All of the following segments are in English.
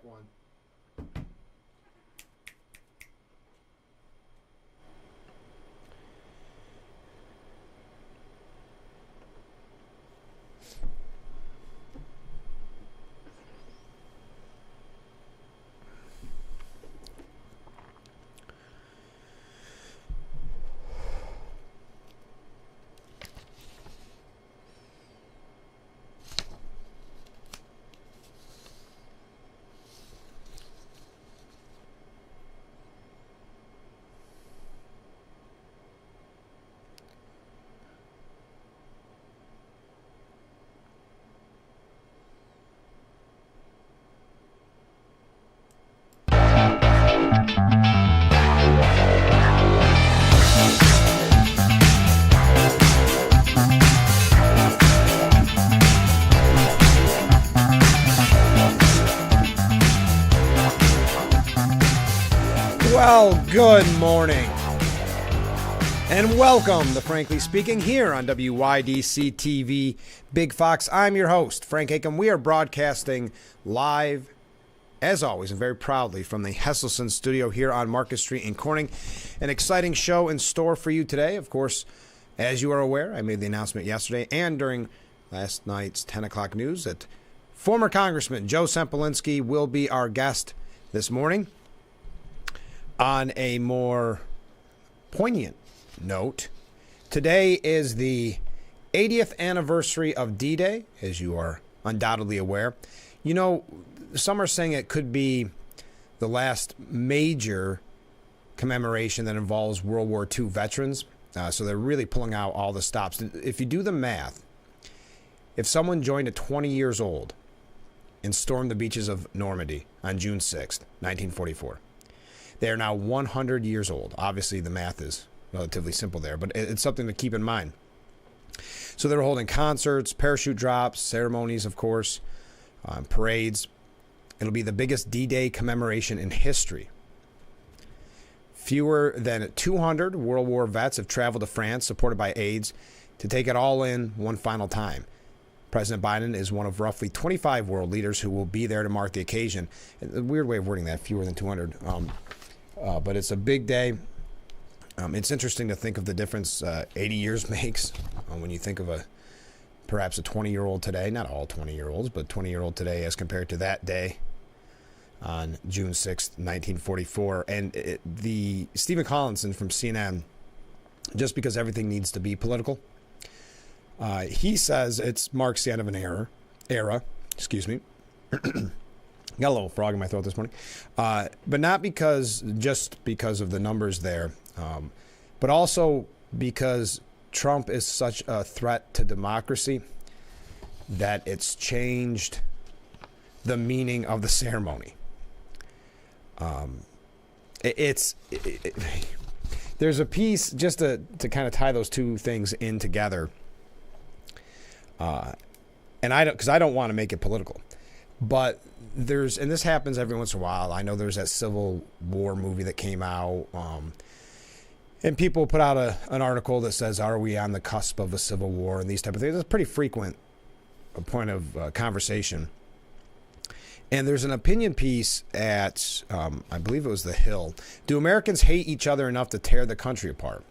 Check one. Well, good morning, and welcome to Frankly Speaking here on WYDC TV Big Fox. I'm your host, Frank Aiken. We are broadcasting live, as always, and very proudly from the Hesselson studio here on Market Street in Corning. An exciting show in store for you today. Of course, as you are aware, I made the announcement yesterday and during last night's 10 o'clock news that former Congressman Joe Sempolinski will be our guest this morning. On a more poignant note, today is the 80th anniversary of D-Day, as you are undoubtedly aware. You know, some are saying it could be the last major commemoration that involves World War II veterans. So they're really pulling out all the stops. If you do the math, if someone joined at 20 years old and stormed the beaches of Normandy on June 6th, 1944, they are now 100 years old. Obviously, the math is relatively simple there, but it's something to keep in mind. So they're holding concerts, parachute drops, ceremonies, of course, parades. It'll be the biggest D-Day commemoration in history. Fewer than 200 World War vets have traveled to France, supported by aides, to take it all in one final time. President Biden is one of roughly 25 world leaders who will be there to mark the occasion. A weird way of wording that, fewer than 200. But it's a big day. It's interesting to think of the difference 80 years makes when you think of perhaps a 20-year-old today. Not all 20-year-olds, but 20-year-old today as compared to that day on June 6th, 1944. And the Stephen Collinson from CNN, just because everything needs to be political, he says it marks the end of an era. Excuse me. Got a little frog in my throat this morning. But not just because of the numbers there, but also because Trump is such a threat to democracy that it's changed the meaning of the ceremony. There's a piece, just to kind of tie those two things in together, and I don't want to make it political. But and this happens every once in a while. I know there's that Civil War movie that came out, and people put out an article that says, "Are we on the cusp of a civil war?" and these type of things. It's a pretty frequent point of conversation. And there's an opinion piece at, I believe it was The Hill. Do Americans hate each other enough to tear the country apart?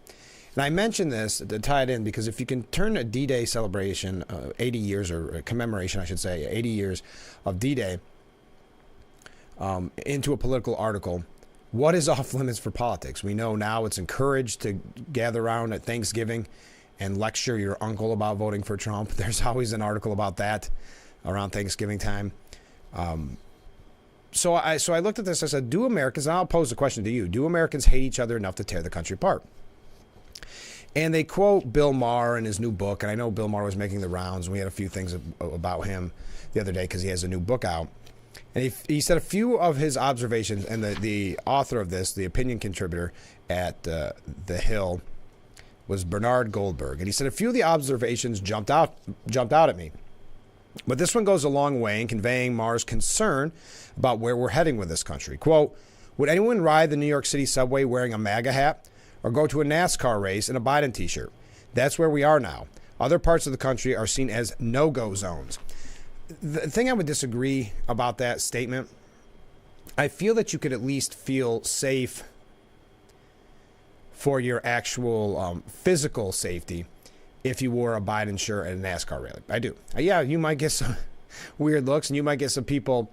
And I mention this to tie it in because if you can turn a D-Day celebration, 80 years, or a commemoration, I should say, 80 years of D-Day, into a political article, what is off limits for politics? We know now it's encouraged to gather around at Thanksgiving and lecture your uncle about voting for Trump. There's always an article about that around Thanksgiving time. So I looked at this. I said, do Americans, and I'll pose the question to you, do Americans hate each other enough to tear the country apart? And they quote Bill Maher in his new book, and I know Bill Maher was making the rounds, and we had a few things about him the other day because he has a new book out. And he said a few of his observations, and the author of this, the opinion contributor at The Hill, was Bernard Goldberg. And he said a few of the observations jumped out at me. But this one goes a long way in conveying Maher's concern about where we're heading with this country. Quote, would anyone ride the New York City subway wearing a MAGA hat or go to a NASCAR race in a Biden t-shirt? That's where we are now. Other parts of the country are seen as no-go zones. The thing I would disagree about that statement I feel that you could at least feel safe for your actual physical safety if you wore a Biden shirt at a NASCAR rally. I do. Yeah, you might get some weird looks, and you might get some people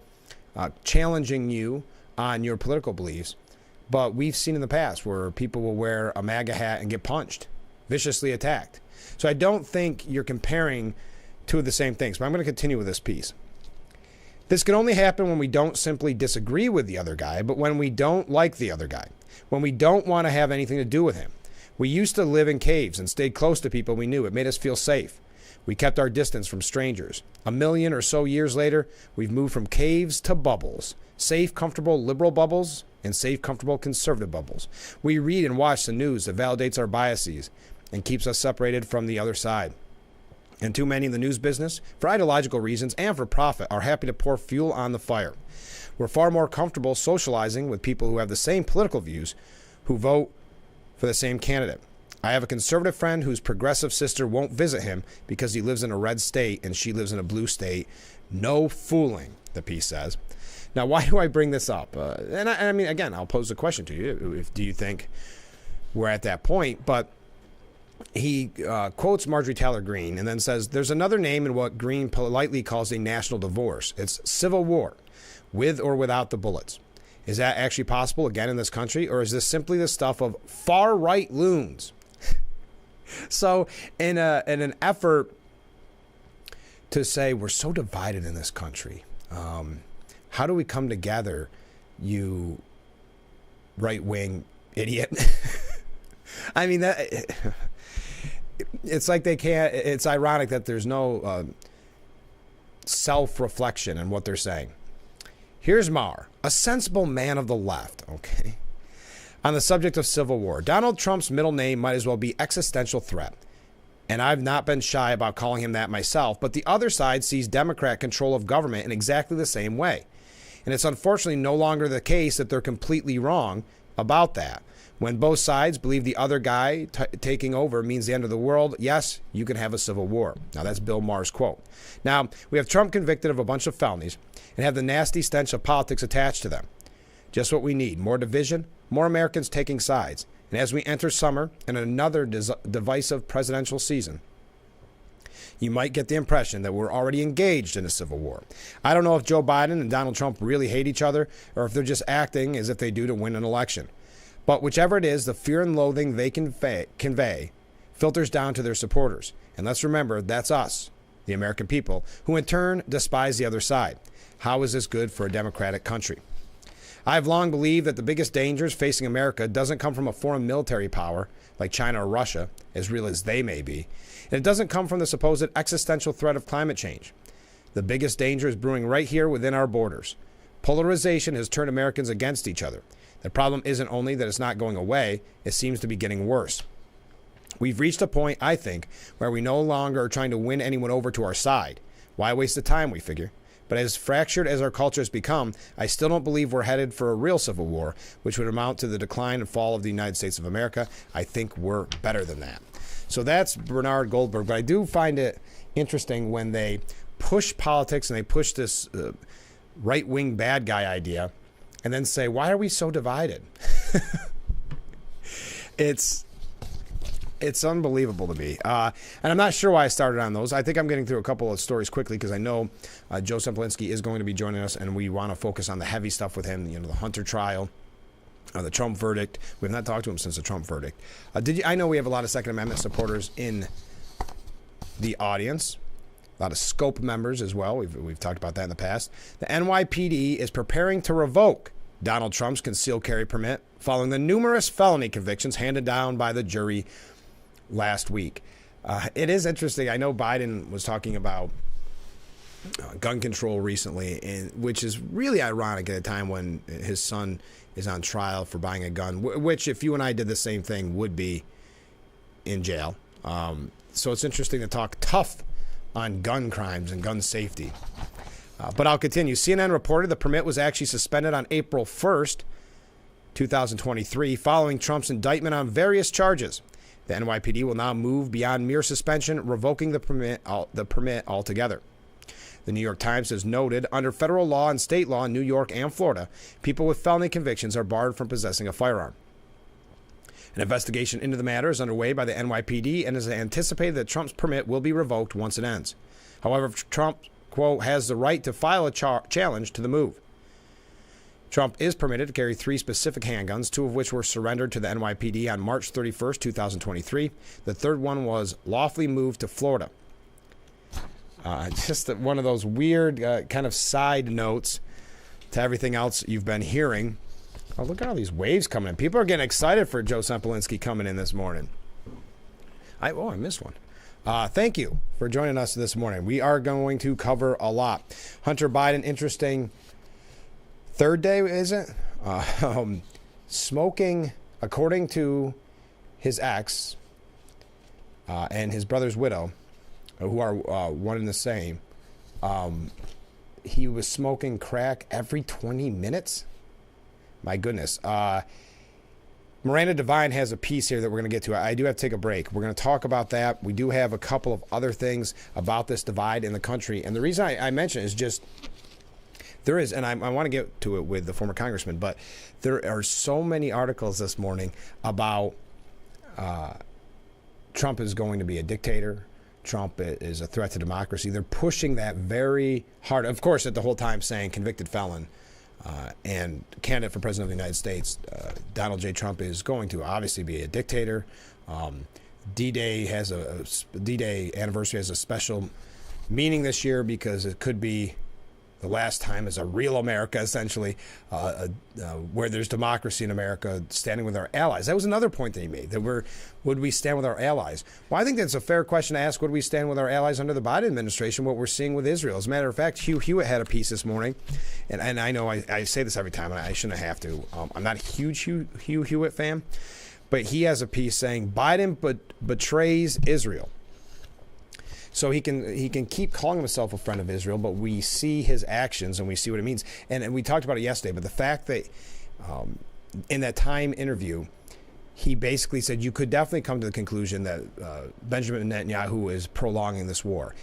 challenging you on your political beliefs. But we've seen in the past where people will wear a MAGA hat and get punched, viciously attacked. So I don't think you're comparing two of the same things. But I'm going to continue with this piece. This can only happen when we don't simply disagree with the other guy, but when we don't like the other guy, when we don't want to have anything to do with him. We used to live in caves and stayed close to people we knew. It made us feel safe. We kept our distance from strangers. 1 million or so years later, we've moved from caves to bubbles. Safe, comfortable liberal bubbles and safe, comfortable conservative bubbles. We read and watch the news that validates our biases and keeps us separated from the other side. And too many in the news business, for ideological reasons and for profit, are happy to pour fuel on the fire. We're far more comfortable socializing with people who have the same political views, who vote for the same candidate. I have a conservative friend whose progressive sister won't visit him because he lives in a red state and she lives in a blue state. No fooling, the piece says. Now, why do I bring this up? I mean, again, I'll pose the question to you. Do you think we're at that point? But he quotes Marjorie Taylor Greene and then says, there's another name in what Greene politely calls a national divorce. It's civil war, with or without the bullets. Is that actually possible again in this country, or is this simply the stuff of far-right loons? So in an effort to say we're so divided in this country, how do we come together, you right-wing idiot? I mean, it's like they can't. It's ironic that there's no self-reflection in what they're saying. Here's Maher, a sensible man of the left, okay, on the subject of civil war. Donald Trump's middle name might as well be existential threat. And I've not been shy about calling him that myself, but the other side sees Democrat control of government in exactly the same way. And it's unfortunately no longer the case that they're completely wrong about that. When both sides believe the other guy taking over means the end of the world, yes, you can have a civil war. Now, that's Bill Maher's quote. Now, we have Trump convicted of a bunch of felonies and have the nasty stench of politics attached to them. Just what we need. More division, more Americans taking sides. And as we enter summer and another divisive presidential season, you might get the impression that we're already engaged in a civil war. I don't know if Joe Biden and Donald Trump really hate each other or if they're just acting as if they do to win an election. But whichever it is, the fear and loathing they convey filters down to their supporters. And let's remember, that's us, the American people, who in turn despise the other side. How is this good for a democratic country? I've long believed that the biggest dangers facing America doesn't come from a foreign military power like China or Russia, as real as they may be. And it doesn't come from the supposed existential threat of climate change. The biggest danger is brewing right here within our borders. Polarization has turned Americans against each other. The problem isn't only that it's not going away, it seems to be getting worse. We've reached a point, I think, where we no longer are trying to win anyone over to our side. Why waste the time, we figure? But as fractured as our culture has become, I still don't believe we're headed for a real civil war, which would amount to the decline and fall of the United States of America. I think we're better than that. So that's Bernard Goldberg. But I do find it interesting when they push politics and they push this right-wing bad guy idea and then say, why are we so divided? It's unbelievable to me. And I'm not sure why I started on those. I think I'm getting through a couple of stories quickly because I know Joe Semplinsky is going to be joining us, and we want to focus on the heavy stuff with him, the Hunter trial, the Trump verdict. We've not talked to him since the Trump verdict. I know we have a lot of Second Amendment supporters in the audience, a lot of Scope members as well. We've talked about that in the past. The NYPD is preparing to revoke Donald Trump's concealed carry permit following the numerous felony convictions handed down by the jury last week. It is interesting. I know Biden was talking about gun control recently, which is really ironic at a time when his son is on trial for buying a gun, which if you and I did the same thing would be in jail. So it's interesting to talk tough on gun crimes and gun safety. But I'll continue. CNN reported the permit was actually suspended on April 1st, 2023, following Trump's indictment on various charges. The NYPD will now move beyond mere suspension, revoking the permit altogether. The New York Times has noted, under federal law and state law in New York and Florida, people with felony convictions are barred from possessing a firearm. An investigation into the matter is underway by the NYPD and is anticipated that Trump's permit will be revoked once it ends. However, Trump, quote, has the right to file a challenge to the move. Trump is permitted to carry 3 specific handguns, 2 of which were surrendered to the NYPD on March 31st, 2023. The third one was lawfully moved to Florida. Just one of those weird kind of side notes to everything else you've been hearing. Oh, look at all these waves coming in. People are getting excited for Joe Sempolinski coming in this morning. I missed one. Thank you for joining us this morning. We are going to cover a lot. Hunter Biden, interesting third day, is it? Smoking, according to his ex and his brother's widow, who are one and the same, he was smoking crack every 20 minutes. My goodness. Miranda Devine has a piece here that we're going to get to. I do have to take a break. We're going to talk about that. We do have a couple of other things about this divide in the country. And the reason I mention it is just there is, and I want to get to it with the former congressman, but there are so many articles this morning about Trump is going to be a dictator. Trump is a threat to democracy. They're pushing that very hard. Of course, at the whole time saying convicted felon and candidate for president of the United States, Donald J. Trump is going to obviously be a dictator. D-Day anniversary has a special meaning this year because it could be the last time as a real America, essentially, where there's democracy in America, standing with our allies. That was another point that he made, that would we stand with our allies? Well, I think that's a fair question to ask. Would we stand with our allies under the Biden administration, what we're seeing with Israel? As a matter of fact, Hugh Hewitt had a piece this morning, and I know I say this every time, and I shouldn't have to. I'm not a huge Hugh Hewitt fan, but he has a piece saying Biden betrays Israel. So he can keep calling himself a friend of Israel, but we see his actions and we see what it means. And we talked about it yesterday, but the fact that in that Time interview, he basically said you could definitely come to the conclusion that Benjamin Netanyahu is prolonging this war.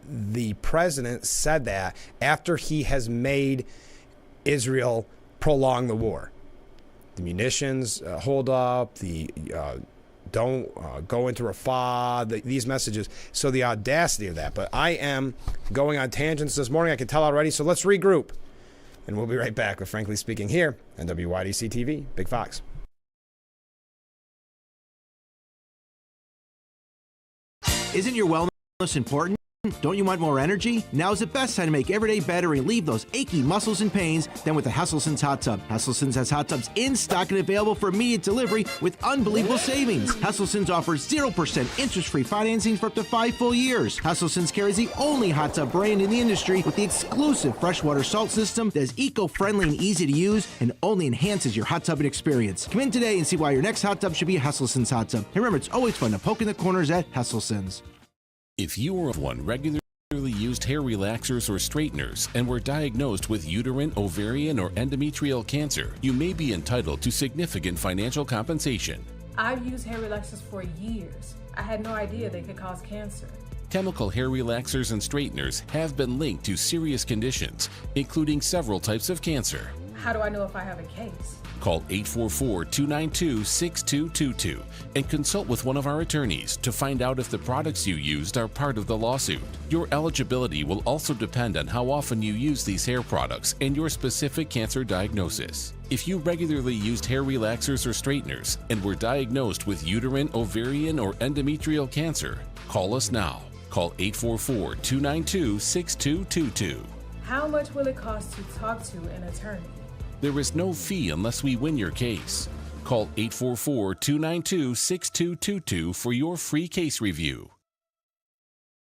The president said that after he has made Israel prolong the war. The munitions hold up, the don't go into Rafah, these messages. So the audacity of that. But I am going on tangents this morning. I can tell already. So let's regroup. And we'll be right back with Frankly Speaking here on WYDC TV, Big Fox. Isn't your wellness important? Don't you want more energy? Now's the best time to make every day better and relieve those achy muscles and pains than with a Hesselson's Hot Tub. Hesselson's has hot tubs in stock and available for immediate delivery with unbelievable savings. Hesselson's offers 0% interest-free financing for up to 5 full years. Hesselson's carries the only hot tub brand in the industry with the exclusive freshwater salt system that is eco-friendly and easy to use and only enhances your hot tubbing experience. Come in today and see why your next hot tub should be a Hesselson's Hot Tub. And remember, it's always fun to poke in the corners at Hesselson's. If you or one regularly used hair relaxers or straighteners and were diagnosed with uterine, ovarian, or endometrial cancer, you may be entitled to significant financial compensation. I've used hair relaxers for years. I had no idea they could cause cancer. Chemical hair relaxers and straighteners have been linked to serious conditions, including several types of cancer. How do I know if I have a case? Call 844-292-6222 and consult with one of our attorneys to find out if the products you used are part of the lawsuit. Your eligibility will also depend on how often you use these hair products and your specific cancer diagnosis. If you regularly used hair relaxers or straighteners and were diagnosed with uterine, ovarian, or endometrial cancer, call us now. Call 844-292-6222. How much will it cost to talk to an attorney? There is no fee unless we win your case. Call 844-292-6222 for your free case review.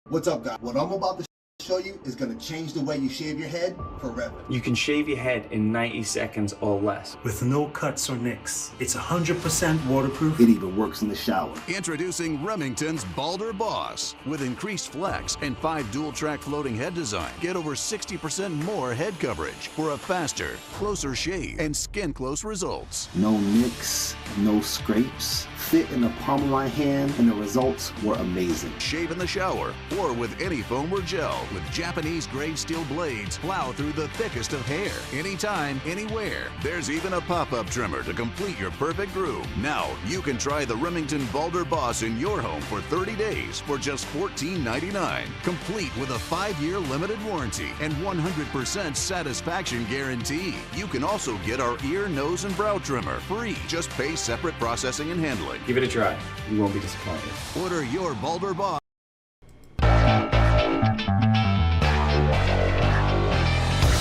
What's up, guys? What I'm about to show you is going to change the way you shave your head forever. You can shave your head in 90 seconds or less. With no cuts or nicks. It's 100% waterproof. It even works in the shower. Introducing Remington's Balder Boss. With increased flex and 5 dual-track floating head design, get over 60% more head coverage for a faster, closer shave and skin-close results. No nicks, no scrapes. fit in the palm of my hand, and the results were amazing. Shave in the shower or with any foam or gel. With Japanese-grade steel blades, plow through the thickest of hair. Anytime, anywhere. There's even a pop-up trimmer to complete your perfect groove. Now, you can try the Remington Balder Boss in your home for 30 days for just $14.99. Complete with a 5-year limited warranty and 100% satisfaction guarantee. You can also get our ear, nose, and brow trimmer free. Just pay separate processing and handling. Give it a try. You won't be disappointed. Order your Balder Boss.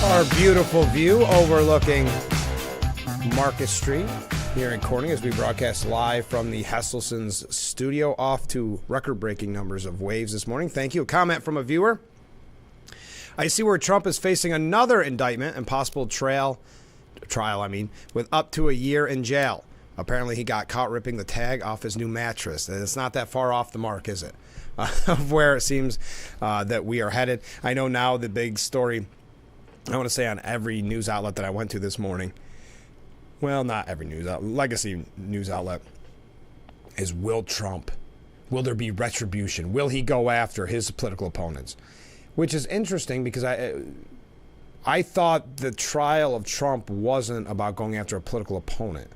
Our beautiful view overlooking Market Street here in Corning as we broadcast live from the Hesselson's studio, off to record-breaking numbers of waves this morning. Thank you. A comment from a viewer. I see where Trump is facing another indictment and possible trial, with up to a year in jail. Apparently he got caught ripping the tag off his new mattress. And it's not that far off the mark, is it? Of where it seems that we are headed. I know now the big story, I want to say on every news outlet that I went to this morning, well, not every news outlet, legacy news outlet, is will there be retribution? Will he go after his political opponents? Which is interesting because I thought the trial of Trump wasn't about going after a political opponent.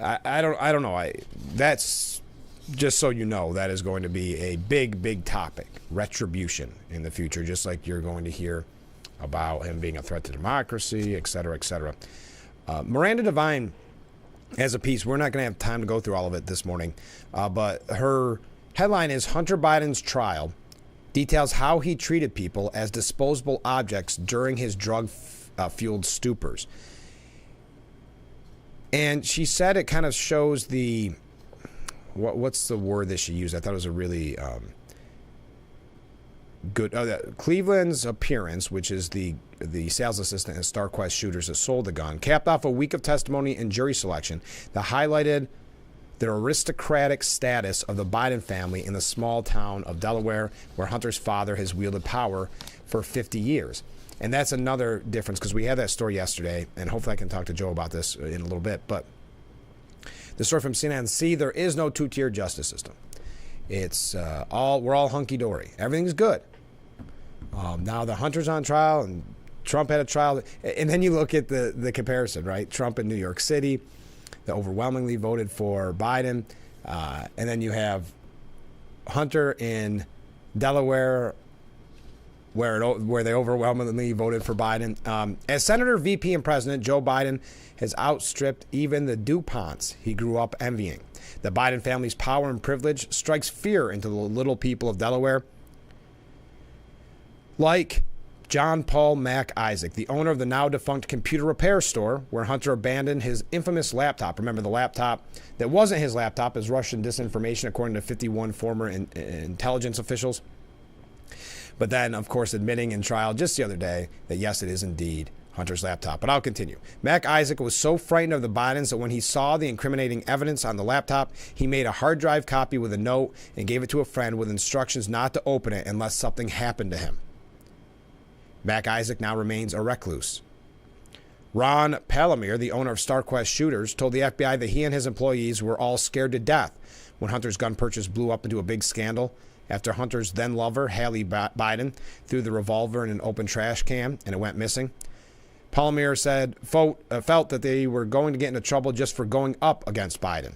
I don't know. That's just so you know, that is going to be a big topic, retribution in the future, just like you're going to hear about him being a threat to democracy, et cetera, et cetera. Miranda Devine has a piece. We're not going to have time to go through all of it this morning, but her headline is Hunter Biden's trial details how he treated people as disposable objects during his drug-fueled stupors. And she said it kind of shows the, what's the word that she used? I thought it was a really good, Cleveland's appearance, which is the sales assistant at StarQuest Shooters that sold the gun, capped off a week of testimony and jury selection that highlighted the aristocratic status of the Biden family in the small town of Delaware, where Hunter's father has wielded power for 50 years. And that's another difference, because we had that story yesterday, and hopefully I can talk to Joe about this in a little bit. But the story from CNN, there is no two-tier justice system. It's we're all hunky-dory. Everything's good. Now the Hunter's on trial, and Trump had a trial. And then you look at the comparison, right? Trump in New York City, that overwhelmingly voted for Biden. And then you have Hunter in Delaware, where they overwhelmingly voted for Biden. As Senator, VP, and President, Joe Biden has outstripped even the DuPonts he grew up envying. The Biden family's power and privilege strikes fear into the little people of Delaware. Like John Paul Mac Isaac, the owner of the now-defunct computer repair store where Hunter abandoned his infamous laptop. Remember, the laptop that wasn't his laptop is Russian disinformation, according to 51 former intelligence officials. But then, of course, admitting in trial just the other day that, yes, it is indeed Hunter's laptop. But I'll continue. Mac Isaac was so frightened of the Bidens that when he saw the incriminating evidence on the laptop, he made a hard drive copy with a note and gave it to a friend with instructions not to open it unless something happened to him. Mac Isaac now remains a recluse. Ron Palomir, the owner of StarQuest Shooters, told the FBI that he and his employees were all scared to death when Hunter's gun purchase blew up into a big scandal after Hunter's then-lover, Hallie Biden, threw the revolver in an open trash can and it went missing. Palomir said felt that they were going to get into trouble just for going up against Biden.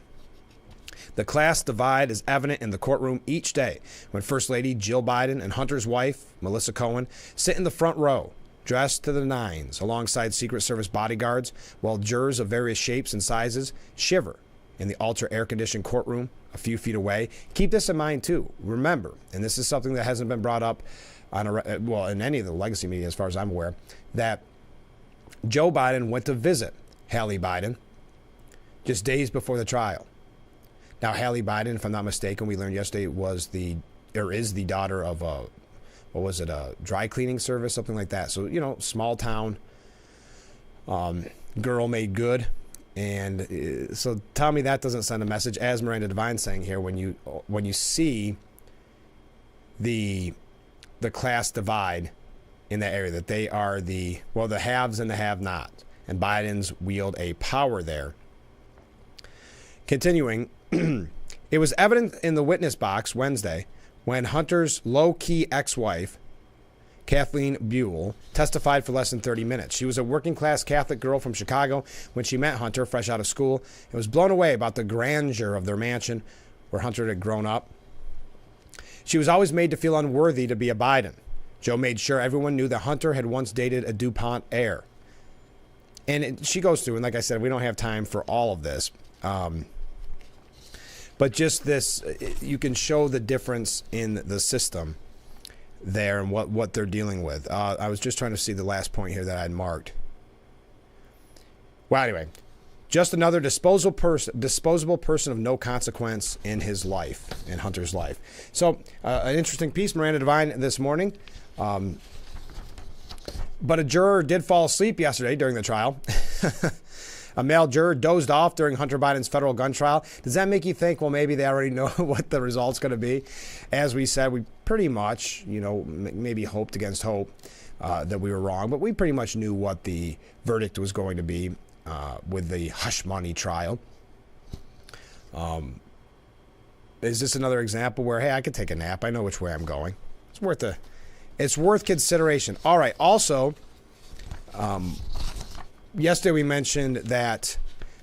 The class divide is evident in the courtroom each day when First Lady Jill Biden and Hunter's wife, Melissa Cohen, sit in the front row, dressed to the nines, alongside Secret Service bodyguards, while jurors of various shapes and sizes shiver in the ultra-air-conditioned courtroom a few feet away. Keep this in mind, too. Remember, and this is something that hasn't been brought up on in any of the legacy media as far as I'm aware, that Joe Biden went to visit Hallie Biden just days before the trial. Now, Hallie Biden, if I'm not mistaken, we learned yesterday is the daughter of a dry cleaning service, something like that. So, small town, girl made good. And so tell me that doesn't send a message, as Miranda Devine's saying here, when you see the class divide in that area, that they are the haves and the have-nots, and Biden's wield a power there. Continuing, it was evident in the witness box Wednesday when Hunter's low-key ex-wife, Kathleen Buell, testified for less than 30 minutes. She was a working-class Catholic girl from Chicago when she met Hunter fresh out of school and was blown away about the grandeur of their mansion where Hunter had grown up. She was always made to feel unworthy to be a Biden. Joe made sure everyone knew that Hunter had once dated a DuPont heir. And she goes through, and like I said, we don't have time for all of this. But just this, you can show the difference in the system there and what they're dealing with. I was just trying to see the last point here that I'd marked. Well, anyway, just another disposable person of no consequence in his life, in Hunter's life. So, an interesting piece, Miranda Devine, this morning. But a juror did fall asleep yesterday during the trial. A male juror dozed off during Hunter Biden's federal gun trial. Does that make you think, well, maybe they already know what the result's going to be? As we said, we pretty much, maybe hoped against hope that we were wrong, but we pretty much knew what the verdict was going to be with the hush money trial. Is this another example where, hey, I could take a nap. I know which way I'm going. It's worth consideration. All right. Also, yesterday we mentioned that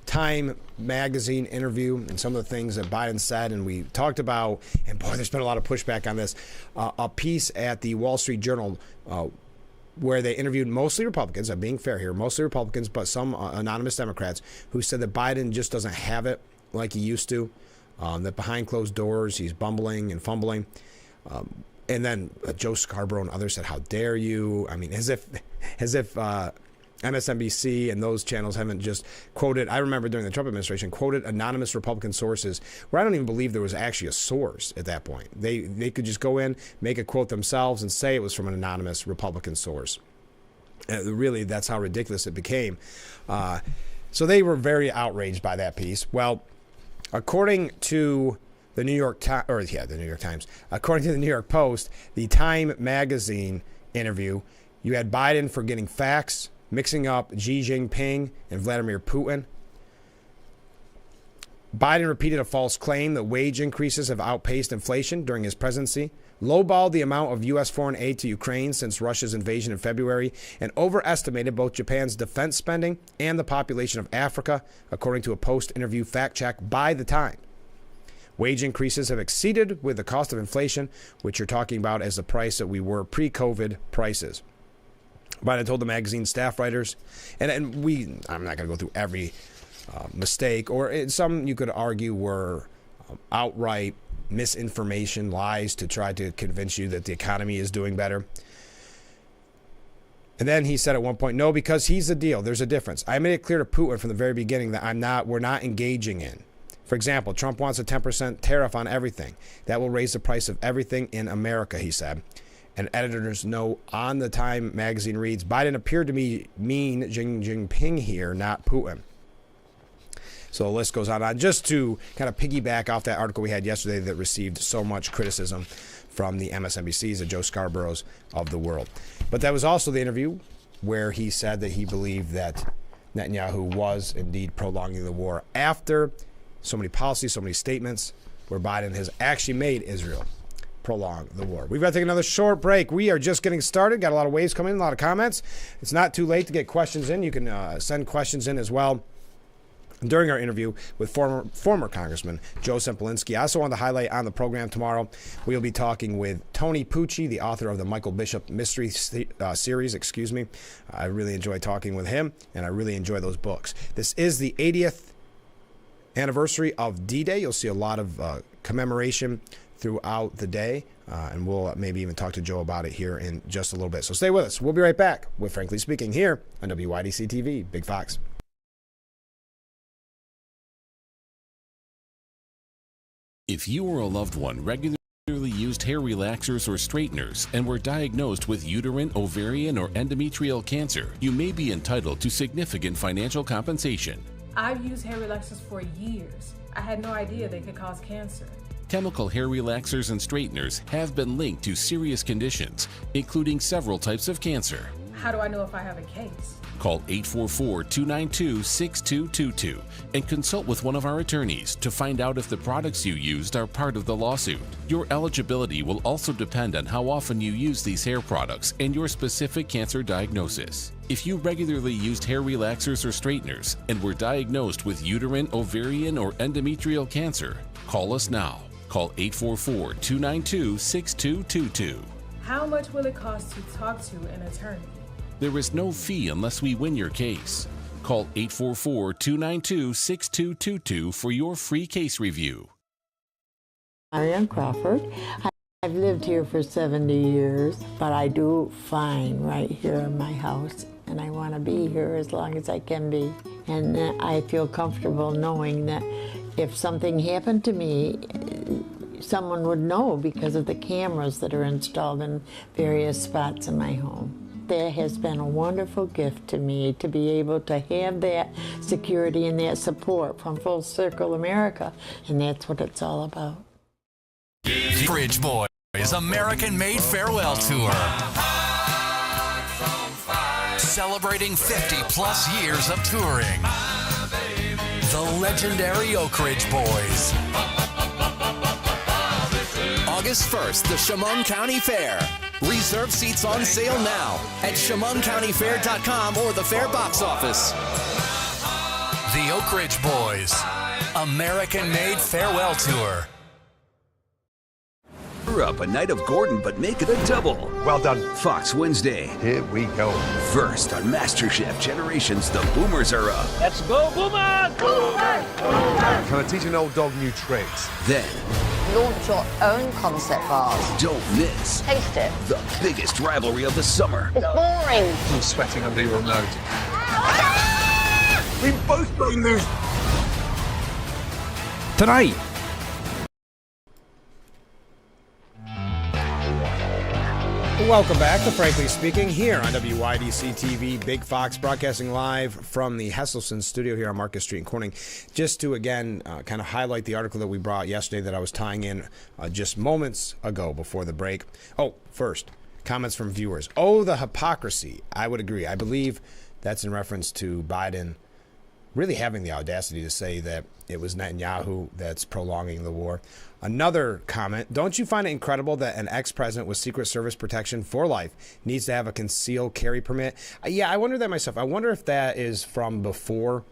Time magazine interview and some of the things that Biden said, and we talked about, and boy, there's been a lot of pushback on this, a piece at the Wall Street Journal where they interviewed mostly Republicans, I'm being fair here, mostly Republicans, but some anonymous Democrats who said that Biden just doesn't have it like he used to, that behind closed doors he's bumbling and fumbling. And then Joe Scarborough and others said, how dare you? I mean, as if MSNBC and those channels haven't just quoted, I remember during the Trump administration, quoted anonymous Republican sources where I don't even believe there was actually a source at that point. They could just go in, make a quote themselves and say it was from an anonymous Republican source. Really, that's how ridiculous it became. So they were very outraged by that piece. Well, according to the New York Times, according to the New York Post, the Time magazine interview, you had Biden forgetting facts, mixing up Xi Jinping and Vladimir Putin. Biden repeated a false claim that wage increases have outpaced inflation during his presidency, lowballed the amount of U.S. foreign aid to Ukraine since Russia's invasion in February, and overestimated both Japan's defense spending and the population of Africa, according to a post-interview fact check by The Time. Wage increases have exceeded with the cost of inflation, which you're talking about as the price that we were pre-COVID prices. Biden told the magazine staff writers, and I'm not going to go through every mistake, or some you could argue were outright misinformation, lies to try to convince you that the economy is doing better. And then he said at one point, no, because he's the deal. There's a difference. I made it clear to Putin from the very beginning that we're not engaging in. For example, Trump wants a 10% tariff on everything. That will raise the price of everything in America, he said. And editors know on the Time magazine reads, Biden appeared to mean Xi Jinping here, not Putin. So the list goes on. Just to kind of piggyback off that article we had yesterday that received so much criticism from the MSNBCs, the Joe Scarboroughs of the world. But that was also the interview where he said that he believed that Netanyahu was indeed prolonging the war after so many policies, so many statements where Biden has actually made Israel prolong the war. We've got to take another short break. We are just getting started. Got a lot of waves coming in, a lot of comments. It's not too late to get questions in. You can send questions in as well during our interview with former Congressman Joe Semplinsky. I also want to highlight on the program tomorrow, we'll be talking with Tony Pucci, the author of the Michael Bishop Mystery Series. I really enjoy talking with him, and I really enjoy those books. This is the 80th anniversary of D-Day. You'll see a lot of commemoration throughout the day, and we'll maybe even talk to Joe about it here in just a little bit. So stay with us. We'll be right back with Frankly Speaking here on WYDC TV, Big Fox. If you or a loved one regularly used hair relaxers or straighteners and were diagnosed with uterine, ovarian, or endometrial cancer, you may be entitled to significant financial compensation. I've used hair relaxers for years. I had no idea they could cause cancer. Chemical hair relaxers and straighteners have been linked to serious conditions, including several types of cancer. How do I know if I have a case? Call 844-292-6222 and consult with one of our attorneys to find out if the products you used are part of the lawsuit. Your eligibility will also depend on how often you use these hair products and your specific cancer diagnosis. If you regularly used hair relaxers or straighteners and were diagnosed with uterine, ovarian, or endometrial cancer, call us now. Call 844-292-6222. How much will it cost to talk to an attorney? There is no fee unless we win your case. Call 844-292-6222 for your free case review. Marianne Crawford. I've lived here for 70 years, but I do fine right here in my house, and I want to be here as long as I can be. And I feel comfortable knowing that if something happened to me, someone would know because of the cameras that are installed in various spots in my home. That has been a wonderful gift to me to be able to have that security and that support from Full Circle America, and that's what it's all about. Bridge Boys American-made farewell tour. Celebrating 50-plus years of touring. The legendary Oak Ridge Boys. August 1st, the Chemung County Fair. Reserve seats on sale now at ChemungCountyFair.com or the Fair box office. The Oak Ridge Boys, American-made farewell tour. Up a night of Gordon, but make it a double. Well done. Fox Wednesday. Here we go. First on MasterChef Generations, the Boomers are up. Let's go, Boomers! Boomers! Boomers! Can I teach an old dog new tricks? Then launch your own concept bars. Don't miss. Taste it. The biggest rivalry of the summer. It's boring. I'm sweating under your nose. We both may lose. Tonight. Welcome back to Frankly Speaking here on WYDC TV, Big Fox, broadcasting live from the Hesselson studio here on Market Street in Corning. Just to, again, kind of highlight the article that we brought yesterday that I was tying in just moments ago before the break. Oh, first, comments from viewers. Oh, the hypocrisy. I would agree. I believe that's in reference to Biden really having the audacity to say that it was Netanyahu that's prolonging the war. Another comment, don't you find it incredible that an ex-president with Secret Service protection for life needs to have a concealed carry permit? Yeah, I wonder that myself. I wonder if that is from before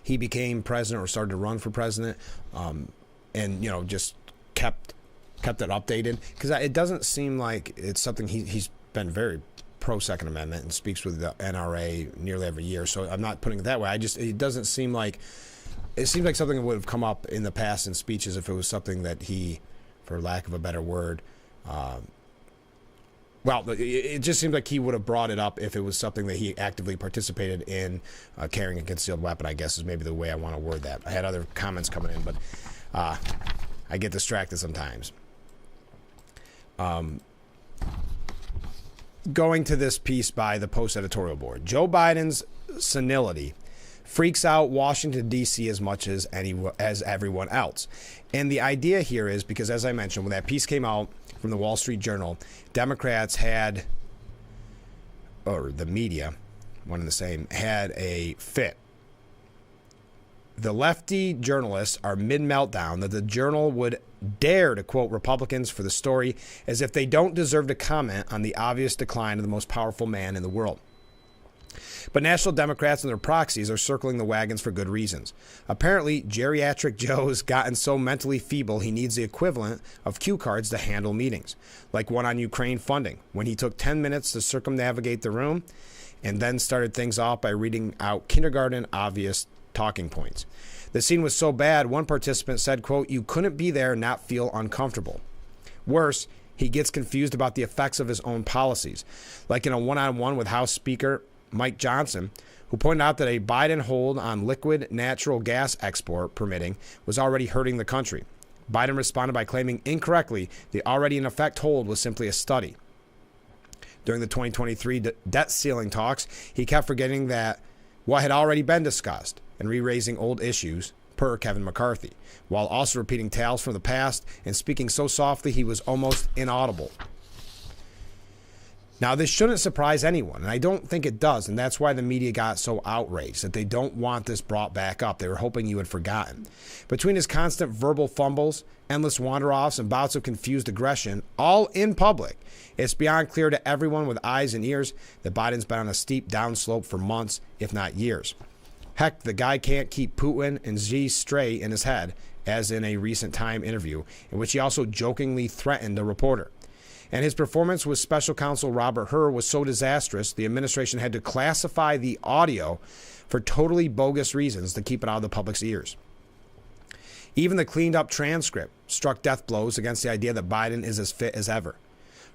he became president or started to run for president, and, you know, just kept it updated. Because it doesn't seem like it's something he's been very pro-Second Amendment and speaks with the NRA nearly every year. So I'm not putting it that way. It doesn't seem like... It seems like something that would have come up in the past in speeches if it was something that he, for lack of a better word, it just seems like he would have brought it up if it was something that he actively participated in carrying a concealed weapon, I guess is maybe the way I want to word that. I had other comments coming in, but I get distracted sometimes. Going to this piece by the Post editorial board. Joe Biden's senility freaks out Washington, D.C. as much as everyone else. And the idea here is because, as I mentioned, when that piece came out from the Wall Street Journal, Democrats had, or the media, one and the same, had a fit. The lefty journalists are mid-meltdown that the Journal would dare to quote Republicans for the story as if they don't deserve to comment on the obvious decline of the most powerful man in the world. But National Democrats and their proxies are circling the wagons for good reasons. Apparently, geriatric Joe's gotten so mentally feeble he needs the equivalent of cue cards to handle meetings, like one on Ukraine funding, when he took 10 minutes to circumnavigate the room and then started things off by reading out kindergarten obvious talking points. The scene was so bad, one participant said, quote, "You couldn't be there and not feel uncomfortable." Worse, he gets confused about the effects of his own policies, like in a one-on-one with House Speaker Mike Johnson, who pointed out that a Biden hold on liquid natural gas export permitting was already hurting the country. Biden responded by claiming incorrectly the already in effect hold was simply a study. During the 2023 debt ceiling talks, he kept forgetting that what had already been discussed and re-raising old issues, per Kevin McCarthy, while also repeating tales from the past and speaking so softly he was almost inaudible. Now, this shouldn't surprise anyone, and I don't think it does, and that's why the media got so outraged, that they don't want this brought back up. They were hoping you had forgotten. Between his constant verbal fumbles, endless wander-offs, and bouts of confused aggression, all in public, it's beyond clear to everyone with eyes and ears that Biden's been on a steep downslope for months, if not years. Heck, the guy can't keep Putin and Xi straight in his head, as in a recent Time interview, in which he also jokingly threatened a reporter. And his performance with special counsel Robert Hur was so disastrous, the administration had to classify the audio for totally bogus reasons to keep it out of the public's ears. Even the cleaned up transcript struck death blows against the idea that Biden is as fit as ever.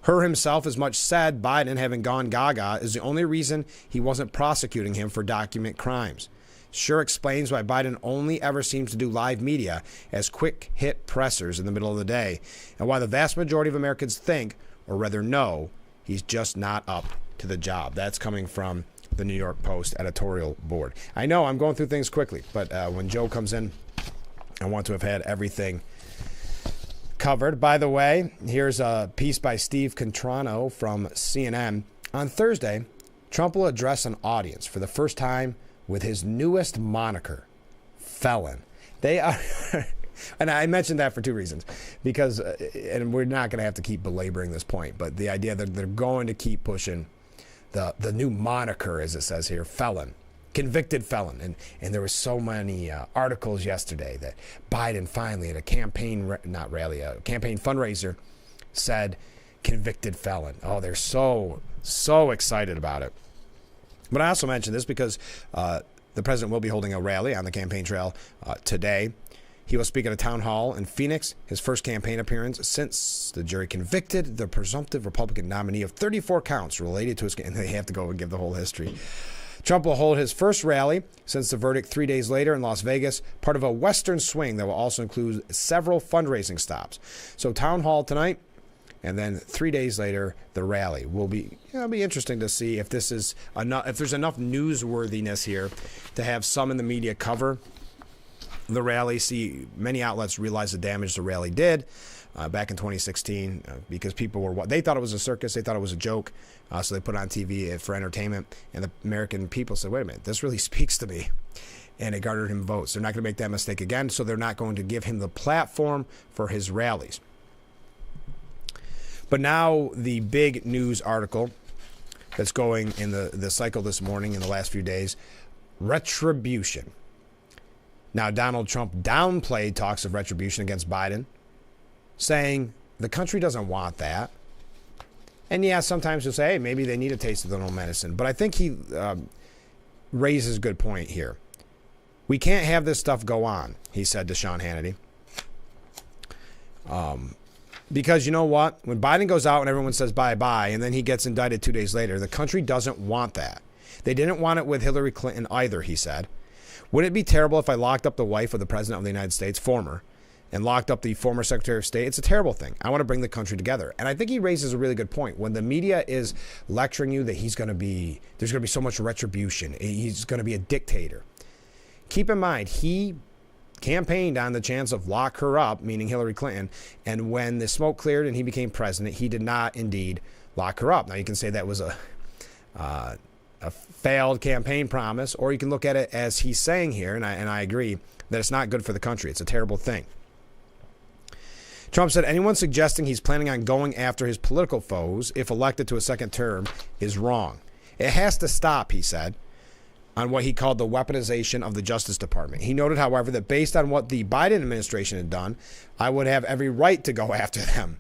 Hur himself as much said Biden, having gone gaga, is the only reason he wasn't prosecuting him for document crimes. Sure explains why Biden only ever seems to do live media as quick hit pressers in the middle of the day, and why the vast majority of Americans think, or rather know, he's just not up to the job. That's coming from the New York Post editorial board. I know I'm going through things quickly, but when Joe comes in, I want to have had everything covered. By the way, here's a piece by Steve Contrano from CNN. On Thursday, Trump will address an audience for the first time with his newest moniker, felon. They are, and I mentioned that for two reasons, because, and we're not going to have to keep belaboring this point, but the idea that they're going to keep pushing the new moniker, as it says here, felon, convicted felon. And there were so many articles yesterday that Biden finally at a campaign, a campaign fundraiser said convicted felon. Oh, they're so excited about it. But I also mentioned this because the president will be holding a rally on the campaign trail today. He will speak at a town hall in Phoenix, his first campaign appearance since the jury convicted the presumptive Republican nominee of 34 counts related to his, and they have to go and give the whole history. Trump will hold his first rally since the verdict 3 days later in Las Vegas, part of a Western swing that will also include several fundraising stops. So town hall tonight, and then 3 days later, the rally will be. It'll be interesting to see if this is enough. If there's enough newsworthiness here to have some in the media cover the rally. See, many outlets realized the damage the rally did back in 2016 because people were. They thought it was a circus. They thought it was a joke. So they put it on TV for entertainment, and the American people said, "Wait a minute, this really speaks to me." And it garnered him votes. They're not going to make that mistake again, so they're not going to give him the platform for his rallies. But now the big news article that's going in the cycle this morning in the last few days, retribution. Now, Donald Trump downplayed talks of retribution against Biden, saying the country doesn't want that. And yeah, sometimes he'll say, hey, maybe they need a taste of their own medicine. But I think he raises a good point here. We can't have this stuff go on, he said to Sean Hannity. Because you know what? When Biden goes out and everyone says bye-bye and then he gets indicted 2 days later, the country doesn't want that. They didn't want it with Hillary Clinton either, he said. Wouldn't it be terrible if I locked up the wife of the President of the United States, former, and locked up the former Secretary of State? It's a terrible thing. I want to bring the country together. And I think he raises a really good point. When the media is lecturing you that there's going to be so much retribution, he's going to be a dictator. Keep in mind, he campaigned on the chance of lock her up, meaning Hillary Clinton, and when the smoke cleared and he became president, he did not indeed lock her up. Now, you can say that was a failed campaign promise, or you can look at it as he's saying here, and I agree, that it's not good for the country. It's a terrible thing. Trump said anyone suggesting he's planning on going after his political foes if elected to a second term is wrong. It has to stop, he said, on what he called the weaponization of the Justice Department. He noted, however, that based on what the Biden administration had done, I would have every right to go after them.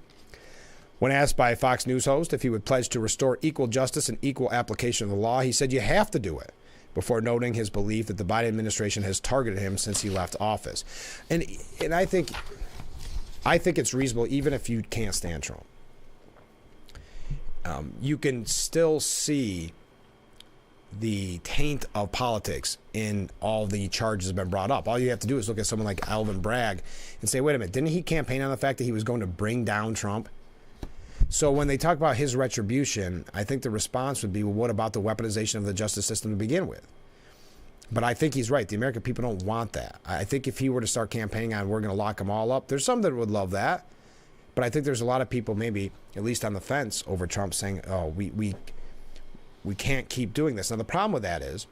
When asked by a Fox News host if he would pledge to restore equal justice and equal application of the law, he said you have to do it, before noting his belief that the Biden administration has targeted him since he left office. And I think it's reasonable, even if you can't stand Trump. You can still see the taint of politics in all the charges that have been brought up. All you have to do is look at someone like Alvin Bragg and say, wait a minute, didn't he campaign on the fact that he was going to bring down Trump? So when they talk about his retribution, I think the response would be, well, what about the weaponization of the justice system to begin with? But I think he's right. The American people don't want that. I think if he were to start campaigning on we're going to lock them all up, there's some that would love that. But I think there's a lot of people maybe, at least on the fence, over Trump saying, oh, we can't keep doing this. Now, the problem with that is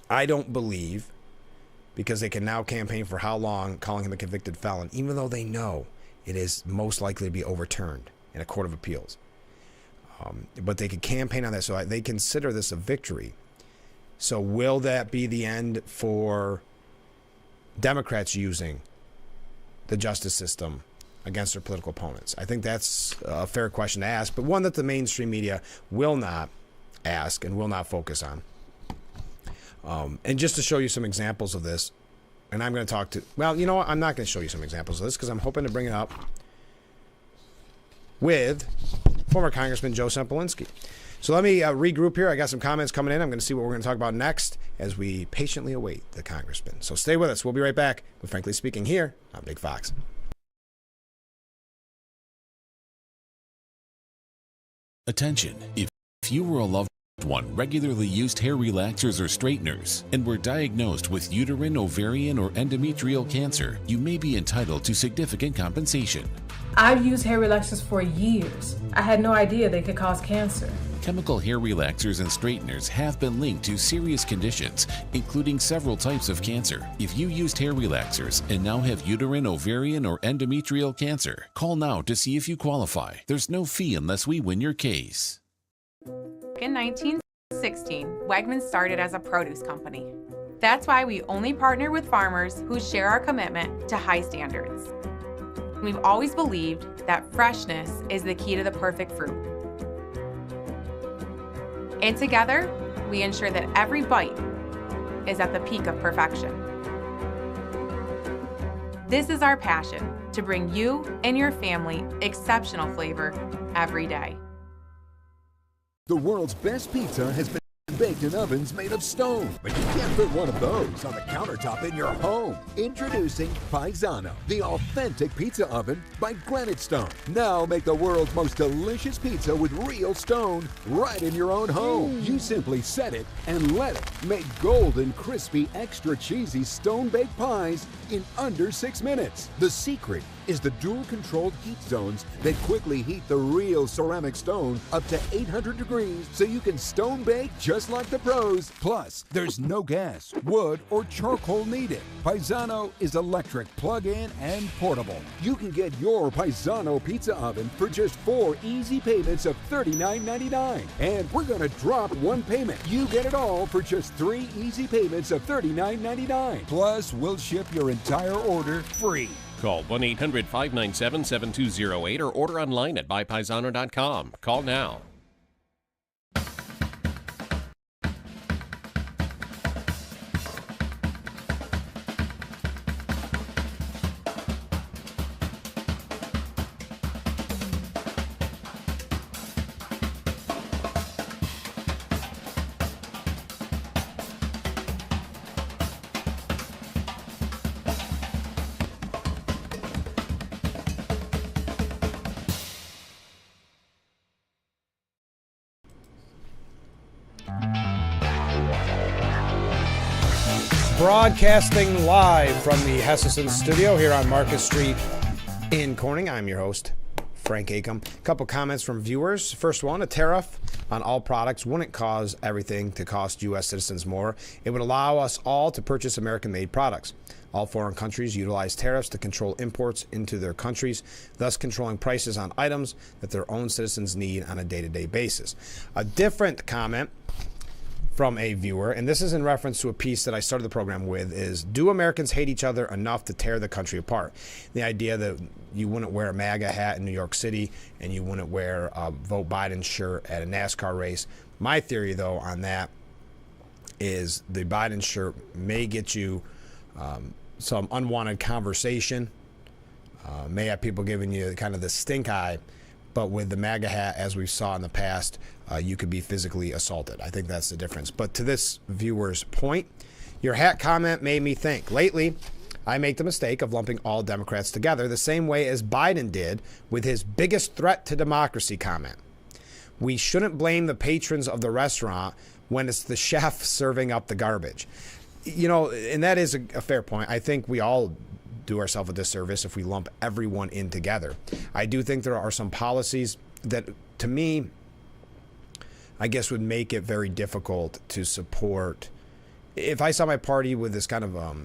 I don't believe, because they can now campaign for how long calling him a convicted felon, even though they know it is most likely to be overturned in a court of appeals. But they could campaign on that, so they consider this a victory. So will that be the end for Democrats using the justice system against their political opponents? I think that's a fair question to ask, but one that the mainstream media will not ask and will not focus on. And just to show you some examples of this, and I'm going to talk to, well, you know what? I'm not going to show you some examples of this because I'm hoping to bring it up with former Congressman Joe Sempolinski. So let me regroup here. I got some comments coming in. I'm going to see what we're going to talk about next as we patiently await the congressman. So stay with us. We'll be right back with Frankly Speaking here on Big Fox. Attention, if you were a loved one regularly used hair relaxers or straighteners and were diagnosed with uterine, ovarian, or endometrial cancer, you may be entitled to significant compensation. I've used hair relaxers for years. I had no idea they could cause cancer. Chemical hair relaxers and straighteners have been linked to serious conditions, including several types of cancer. If you used hair relaxers and now have uterine, ovarian, or endometrial cancer, call now to see if you qualify. There's no fee unless we win your case. In 1916, Wegmans started as a produce company. That's why we only partner with farmers who share our commitment to high standards. We've always believed that freshness is the key to the perfect fruit. And together, we ensure that every bite is at the peak of perfection. This is our passion, to bring you and your family exceptional flavor every day. The world's best pizza has been baked in ovens made of stone, but you can't put one of those on the countertop in your home. Introducing Paisano, the authentic pizza oven by Granite Stone. Now make the world's most delicious pizza with real stone right in your own home. You simply set it and let it make golden, crispy, extra cheesy stone-baked pies in under 6 minutes. The secret is the dual-controlled heat zones that quickly heat the real ceramic stone up to 800 degrees so you can stone bake just like the pros. Plus, there's no gas, wood, or charcoal needed. Paisano is electric, plug-in, and portable. You can get your Paisano pizza oven for just 4 easy payments of $39.99. And we're going to drop one payment. You get it all for just 3 easy payments of $39.99. Plus, we'll ship your entire order free. Call 1-800-597-7208 or order online at buypaisano.com. Call now. Broadcasting live from the Hessison studio here on Market Street in Corning. I'm your host, Frank Acom. A couple comments from viewers. First one, a tariff on all products wouldn't cause everything to cost U.S. citizens more. It would allow us all to purchase American-made products. All foreign countries utilize tariffs to control imports into their countries, thus controlling prices on items that their own citizens need on a day-to-day basis. A different comment from a viewer, and this is in reference to a piece that I started the program with, is do Americans hate each other enough to tear the country apart? The idea that you wouldn't wear a MAGA hat in New York City and you wouldn't wear a Vote Biden shirt at a NASCAR race. My theory, though, on that is the Biden shirt may get you some unwanted conversation, may have people giving you kind of the stink eye, but with the MAGA hat, as we saw in the past, you could be physically assaulted. I think that's the difference. But to this viewer's point, your hat comment made me think. Lately, I make the mistake of lumping all Democrats together the same way as Biden did with his biggest threat to democracy comment. We shouldn't blame the patrons of the restaurant when it's the chef serving up the garbage. And that is a fair point. I think we all do ourselves a disservice if we lump everyone in together. I do think there are some policies that, to me, I guess would make it very difficult to support. If I saw my party with this kind of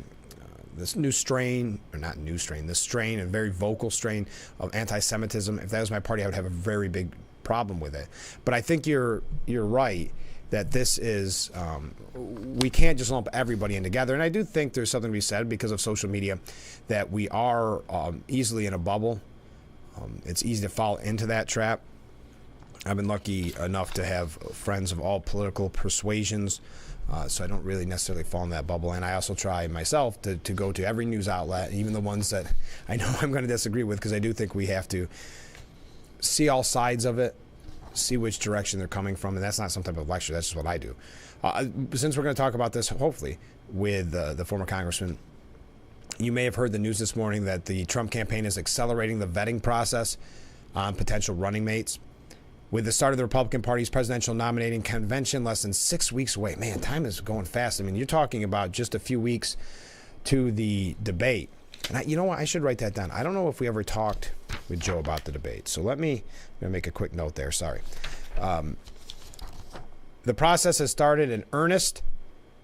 this new strain, or not new strain, this strain, a very vocal strain of anti-Semitism, if that was my party, I would have a very big problem with it. But I think you're right that this is, we can't just lump everybody in together. And I do think there's something to be said because of social media that we are easily in a bubble. It's easy to fall into that trap. I've been lucky enough to have friends of all political persuasions, so I don't really necessarily fall in that bubble. And I also try myself to go to every news outlet, even the ones that I know I'm going to disagree with, because I do think we have to see all sides of it, see which direction they're coming from. And that's not some type of lecture. That's just what I do. Since we're going to talk about this, hopefully, with the former congressman, you may have heard the news this morning that the Trump campaign is accelerating the vetting process on potential running mates. With the start of the Republican Party's presidential nominating convention less than 6 weeks away. Man, time is going fast. I mean, you're talking about just a few weeks to the debate. And you know what? I should write that down. I don't know if we ever talked with Joe about the debate. So I'm going to make a quick note there. Sorry. The process has started in earnest,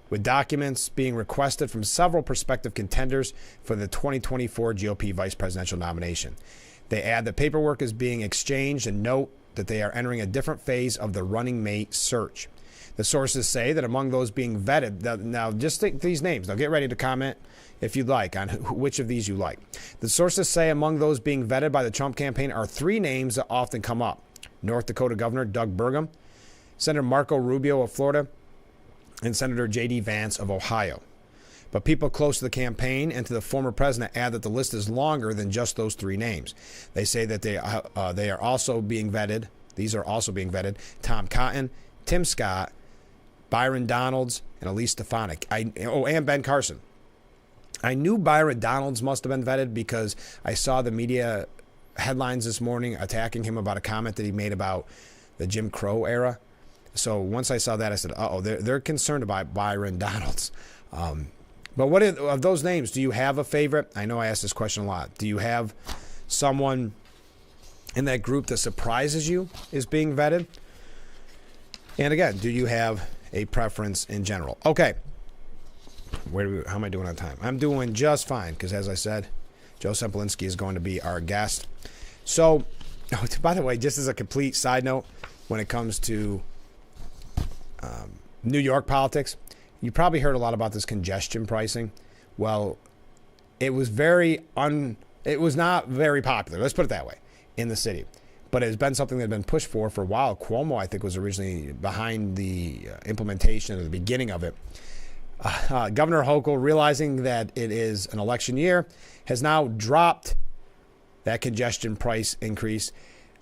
with documents being requested from several prospective contenders for the 2024 GOP vice presidential nomination. They add that paperwork is being exchanged and note that they are entering a different phase of the running mate search. The sources say that among those being vetted, now just think these names. Now get ready to comment if you'd like on which of these you like. The sources say among those being vetted by the Trump campaign are three names that often come up: North Dakota Governor Doug Burgum, Senator Marco Rubio of Florida, and Senator J.D. Vance of Ohio. But people close to the campaign and to the former president add that the list is longer than just those three names. They say that they are also being vetted. These are also being vetted: Tom Cotton, Tim Scott, Byron Donalds, and Elise Stefanik. And Ben Carson. I knew Byron Donalds must have been vetted because I saw the media headlines this morning attacking him about a comment that he made about the Jim Crow era. So once I saw that, I said, they're concerned about Byron Donalds. But what of those names, do you have a favorite? I know I ask this question a lot. Do you have someone in that group that surprises you is being vetted? And again, do you have a preference in general? Okay. How am I doing on time? I'm doing just fine because, as I said, Joe Sempolinski is going to be our guest. So, by the way, just as a complete side note, when it comes to New York politics, you probably heard a lot about this congestion pricing. Well, it was not very popular, let's put it that way, in the city. But it's been something that had been pushed for a while. Cuomo, I think, was originally behind the implementation at the beginning of it. Governor Hochul, realizing that it is an election year, has now dropped that congestion price increase.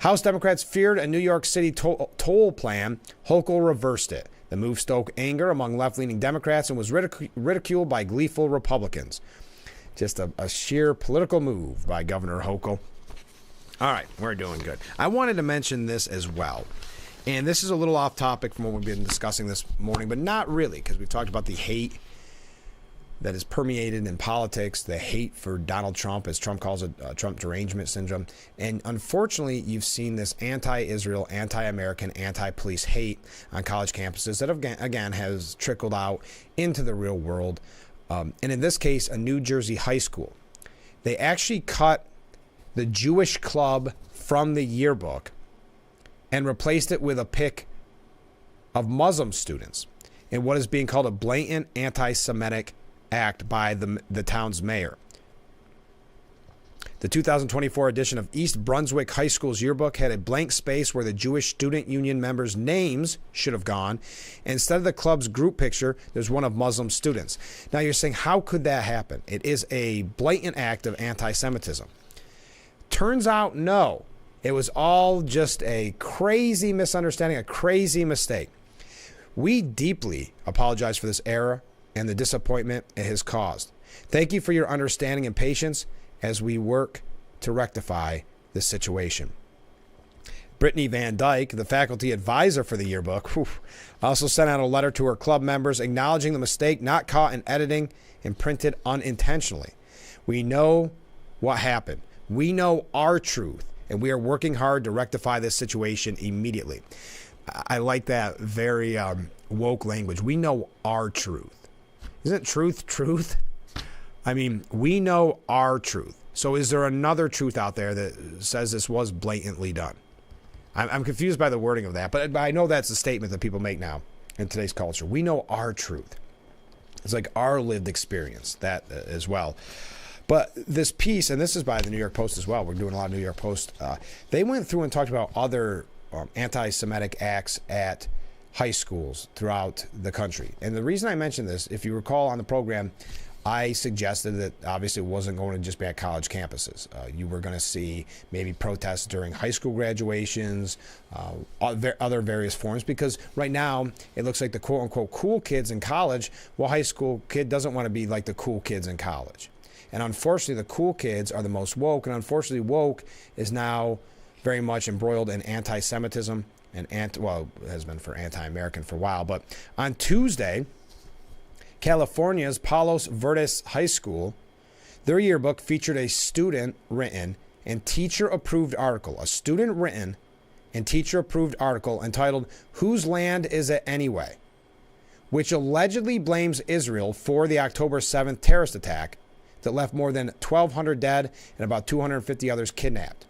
House Democrats feared a New York City toll plan. Hochul reversed it. The move stoked anger among left-leaning Democrats and was ridiculed by gleeful Republicans. Just a sheer political move by Governor Hochul. All right, we're doing good. I wanted to mention this as well. And this is a little off topic from what we've been discussing this morning, but not really, because we've talked about the hate that is permeated in politics, the hate for Donald Trump, as Trump calls it, Trump derangement syndrome. And unfortunately, you've seen this anti-Israel, anti-American, anti-police hate on college campuses that, again, has trickled out into the real world. And in this case, a New Jersey high school. They actually cut the Jewish club from the yearbook and replaced it with a pic of Muslim students in what is being called a blatant anti-Semitic act by the town's mayor. The 2024 edition of East Brunswick High School's yearbook had a blank space where the Jewish Student Union members' names should have gone. Instead of the club's group picture, there's one of Muslim students. Now you're saying, how could that happen? It is a blatant act of anti-Semitism. Turns out, no. It was all just a crazy misunderstanding, a crazy mistake. We deeply apologize for this error and the disappointment it has caused. Thank you for your understanding and patience as we work to rectify this situation. Brittany Van Dyke, the faculty advisor for the yearbook, also sent out a letter to her club members acknowledging the mistake not caught in editing and printed unintentionally. We know what happened. We know our truth, and we are working hard to rectify this situation immediately. I like that very woke language. We know our truth. Isn't truth? I mean, we know our truth. So is there another truth out there that says this was blatantly done? I'm confused by the wording of that, but I know that's a statement that people make now in today's culture. We know our truth. It's like our lived experience, that as well. But this piece, and this is by the New York Post as well. We're doing a lot of New York Post. They went through and talked about other anti-Semitic acts at high schools throughout the country. And the reason I mentioned this, if you recall on the program, I suggested that obviously it wasn't going to just be at college campuses. You were going to see maybe protests during high school graduations, other various forms, because right now it looks like the quote-unquote cool kids in college, well, high school kid doesn't want to be like the cool kids in college. And unfortunately, the cool kids are the most woke, and unfortunately, woke is now very much embroiled in anti-Semitism and it has been for anti-American for a while. But on Tuesday, California's Palos Verdes High School, their yearbook featured a student-written and teacher-approved article, entitled, "Whose Land Is It Anyway?" which allegedly blames Israel for the October 7th terrorist attack that left more than 1,200 dead and about 250 others kidnapped.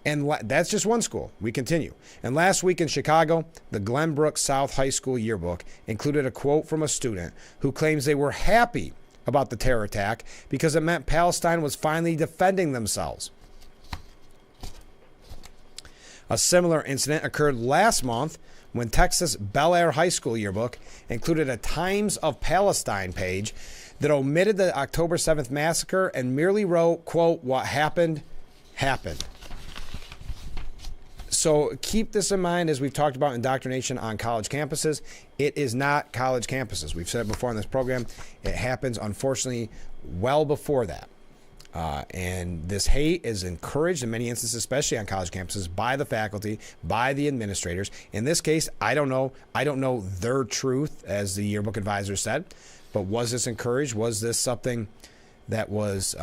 And that's just one school. We continue. And last week in Chicago, the Glenbrook South High School yearbook included a quote from a student who claims they were happy about the terror attack because it meant Palestine was finally defending themselves. A similar incident occurred last month when Texas Bel Air High School yearbook included a Times of Palestine page that omitted the October 7th massacre and merely wrote, quote, "What happened, happened." So keep this in mind as we've talked about indoctrination on college campuses. It is not college campuses. We've said it before on this program. It happens, unfortunately, well before that. And this hate is encouraged in many instances, especially on college campuses, by the faculty, by the administrators. In this case, I don't know their truth, as the yearbook advisor said. But was this encouraged? Was this something that was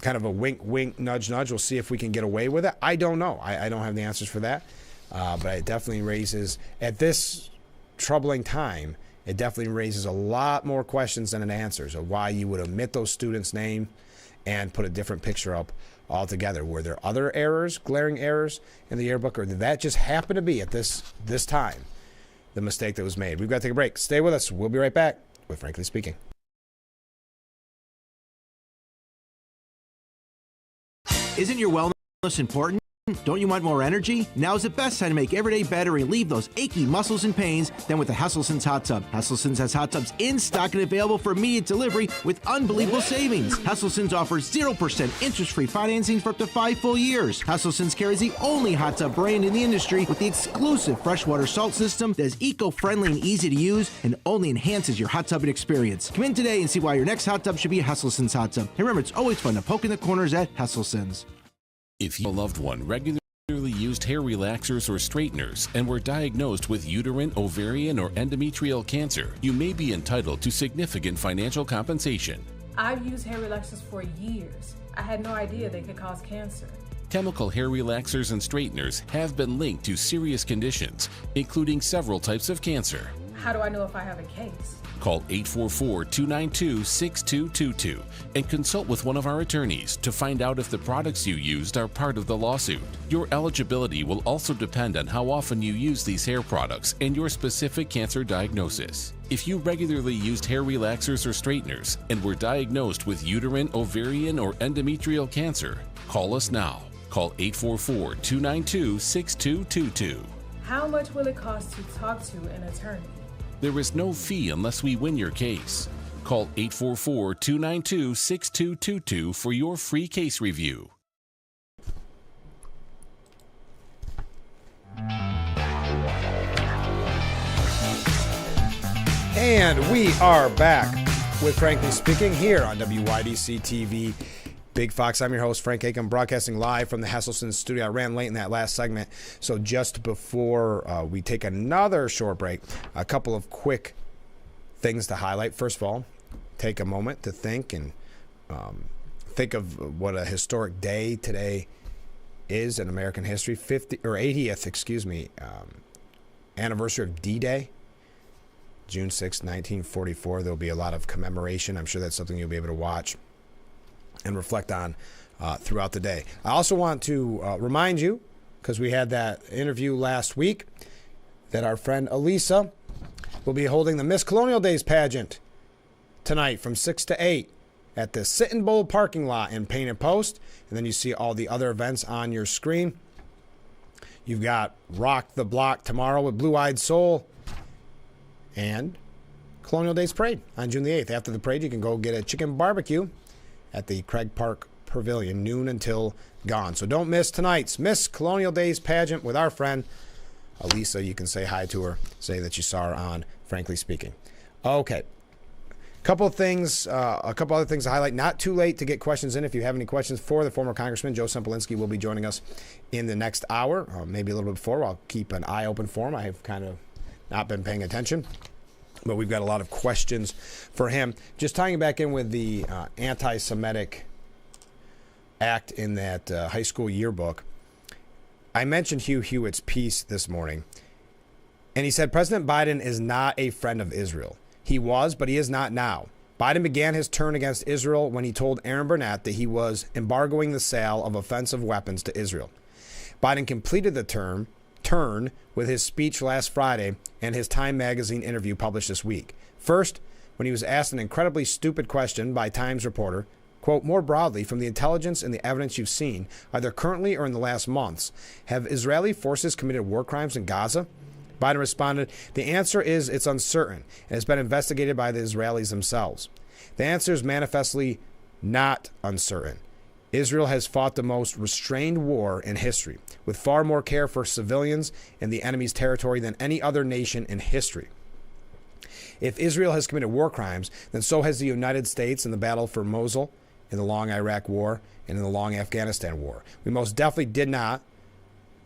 kind of a wink, wink, nudge, nudge? We'll see if we can get away with it. I don't know. I don't have the answers for that. But it definitely raises, at this troubling time, it definitely raises a lot more questions than it answers of why you would omit those students' name and put a different picture up altogether. Were there other errors, glaring errors in the yearbook, or did that just happen to be at this time the mistake that was made? We've got to take a break. Stay with us. We'll be right back with Frankly Speaking. Isn't your wellness important? Don't you want more energy? Now's the best time to make every day better and relieve those achy muscles and pains than with the Hesselson's Hot Tub. Hesselson's has hot tubs in stock and available for immediate delivery with unbelievable savings. Hesselson's offers 0% interest-free financing for up to 5 full years. Hesselson's carries the only hot tub brand in the industry with the exclusive freshwater salt system that is eco-friendly and easy to use and only enhances your hot tubbing experience. Come in today and see why your next hot tub should be a Hesselson's hot tub. And remember, it's always fun to poke in the corners at Hesselson's. If your loved one regularly used hair relaxers or straighteners and were diagnosed with uterine, ovarian, or endometrial cancer, you may be entitled to significant financial compensation. I've used hair relaxers for years. I had no idea they could cause cancer. Chemical hair relaxers and straighteners have been linked to serious conditions, including several types of cancer. How do I know if I have a case? Call 844-292-6222 and consult with one of our attorneys to find out if the products you used are part of the lawsuit. Your eligibility will also depend on how often you use these hair products and your specific cancer diagnosis. If you regularly used hair relaxers or straighteners and were diagnosed with uterine, ovarian, or endometrial cancer, call us now. Call 844-292-6222. How much will it cost to talk to an attorney? There is no fee unless we win your case. Call 844-292-6222 for your free case review. And we are back with Frankly Speaking here on WYDC TV Big Fox. I'm your host, Frank Aiken, broadcasting live from the Hesselson studio. I ran late in that last segment, so just before we take another short break, a couple of quick things to highlight. First of all, take a moment to think of what a historic day today is in American history. 80th, anniversary of D-Day, June 6, 1944. There'll be a lot of commemoration. I'm sure that's something you'll be able to watch and reflect on throughout the day. I also want to remind you, because we had that interview last week, that our friend Elisa will be holding the Miss Colonial Days pageant tonight from 6 to 8 at the Sit and Bowl parking lot in Painted Post. And then you see all the other events on your screen. You've got Rock the Block tomorrow with Blue Eyed Soul and Colonial Days Parade on June the 8th. After the parade, you can go get a chicken barbecue at the Craig Park Pavilion, noon until gone. So don't miss tonight's Miss Colonial Days pageant with our friend Elisa. You can say hi to her, say that you saw her on Frankly Speaking. Okay. A couple other things to highlight. Not too late to get questions in. If you have any questions for the former Congressman, Joe Sempolinski will be joining us in the next hour, maybe a little bit before. I'll keep an eye open for him. I have kind of not been paying attention, but we've got a lot of questions for him. Just tying back in with the anti-Semitic act in that high school yearbook, I mentioned Hugh Hewitt's piece this morning, and he said President Biden is not a friend of Israel. He was, but he is not now. Biden began his turn against Israel when he told Aaron Burnett that he was embargoing the sale of offensive weapons to Israel. Biden completed the turn with his speech last Friday and his Time magazine interview published this week. First, when he was asked an incredibly stupid question by Times reporter, quote, more broadly, from the intelligence and the evidence you've seen, either currently or in the last months, have Israeli forces committed war crimes in Gaza? Biden responded, the answer is it's uncertain and has been investigated by the Israelis themselves. The answer is manifestly not uncertain. Israel has fought the most restrained war in history, with far more care for civilians in the enemy's territory than any other nation in history. If Israel has committed war crimes, then so has the United States in the battle for Mosul, in the long Iraq War, and in the long Afghanistan War. We most definitely did not,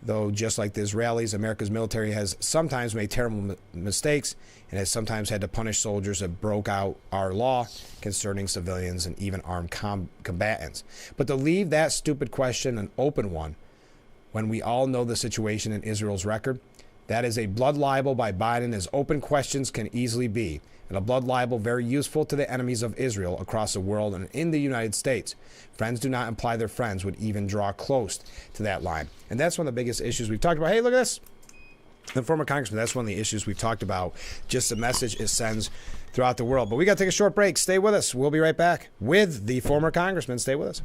though just like the Israelis, America's military has sometimes made terrible mistakes and has sometimes had to punish soldiers that broke out our law concerning civilians and even armed combatants. But to leave that stupid question an open one, when we all know the situation in Israel's record, that is a blood libel by Biden, as open questions can easily be, and a blood libel very useful to the enemies of Israel across the world and in the United States. Friends do not imply their friends would even draw close to that line. And that's one of the biggest issues we've talked about. Hey, look at this. The former congressman, that's one of the issues we've talked about, just the message it sends throughout the world. But we got to take a short break. Stay with us. We'll be right back with the former congressman. Stay with us.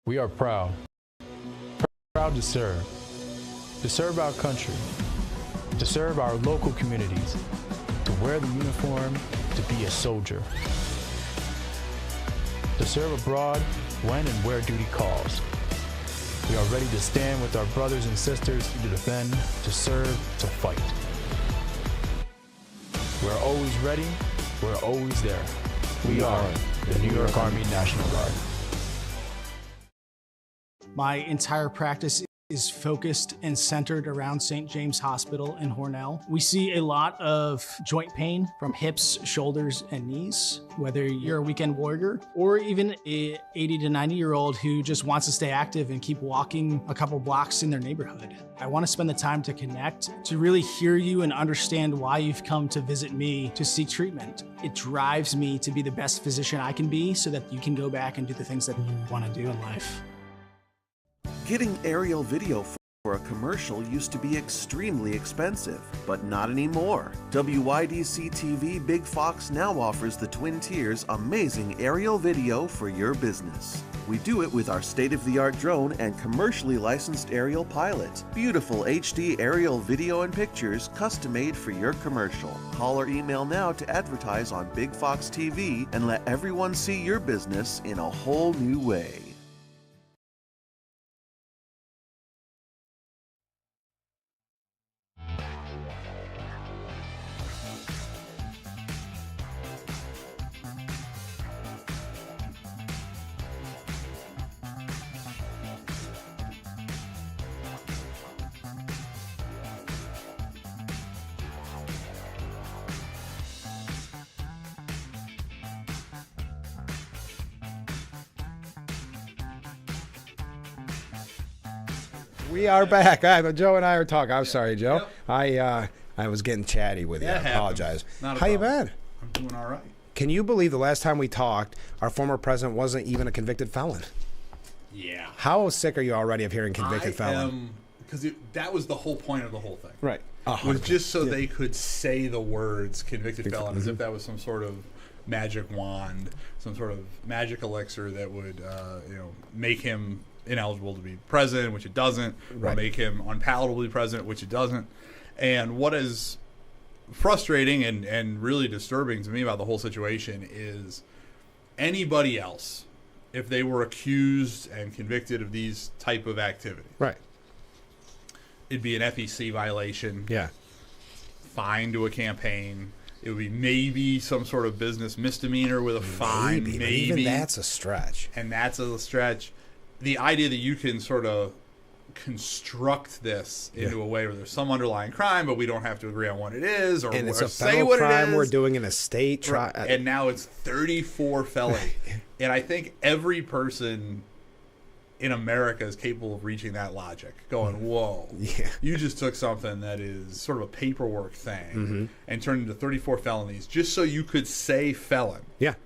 We are proud to serve our country, to serve our local communities, to wear the uniform, to be a soldier, to serve abroad when and where duty calls. We are ready to stand with our brothers and sisters to defend, to serve, to fight. We're always ready, we're always there. We are the New York Army National Guard. My entire practice is focused and centered around St. James Hospital in Hornell. We see a lot of joint pain from hips, shoulders, and knees, whether you're a weekend warrior or even a 80 to 90-year-old who just wants to stay active and keep walking a couple blocks in their neighborhood. I want to spend the time to connect, to really hear you and understand why you've come to visit me to seek treatment. It drives me to be the best physician I can be so that you can go back and do the things that you want to do in life. Getting aerial video for a commercial used to be extremely expensive, but not anymore. WYDC TV Big Fox now offers the Twin Tiers amazing aerial video for your business. We do it with our state-of-the-art drone and commercially licensed aerial pilot. Beautiful HD aerial video and pictures custom-made for your commercial. Call or email now to advertise on Big Fox TV and let everyone see your business in a whole new way. We are back. Joe and I are talking. I'm sorry, Joe. Yep. I was getting chatty with you. I apologize. How you been? I'm doing all right. Can you believe the last time we talked, our former president wasn't even a convicted felon? Yeah. How sick are you already of hearing convicted felon? Because that was the whole point of the whole thing. Right. Was just so they could say the words convicted felon as if that was some sort of magic wand, some sort of magic elixir that would make him ineligible to be president, which it doesn't, or make him unpalatably president, which it doesn't. And what is frustrating and really disturbing to me about the whole situation is anybody else, if they were accused and convicted of these type of activities, right, it'd be an FEC violation, fine to a campaign. It would be maybe some sort of business misdemeanor with a fine. Maybe. Even that's a stretch. And that's a stretch. The idea that you can sort of construct this into a way where there's some underlying crime, but we don't have to agree on what it is, or and it's a say federal what crime it is. We're doing in a state trial, and now it's 34 felony. And I think every person in America is capable of reaching that logic, going, whoa, you just took something that is sort of a paperwork thing and turned into 34 felonies just so you could say felon. Yeah.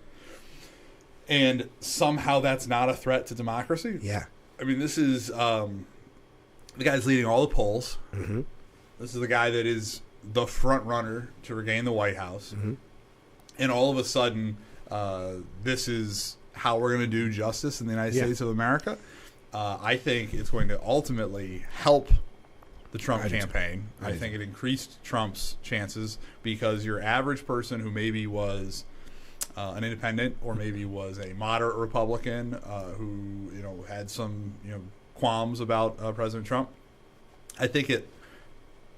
And somehow that's not a threat to democracy? Yeah. I mean, this is the guy's leading all the polls. This is the guy that is the front runner to regain the White House. And all of a sudden, this is how we're going to do justice in the United States of America. I think it's going to ultimately help the Trump campaign. I think it increased Trump's chances because your average person who maybe was an independent or maybe was a moderate Republican who had some qualms about President Trump, I think it.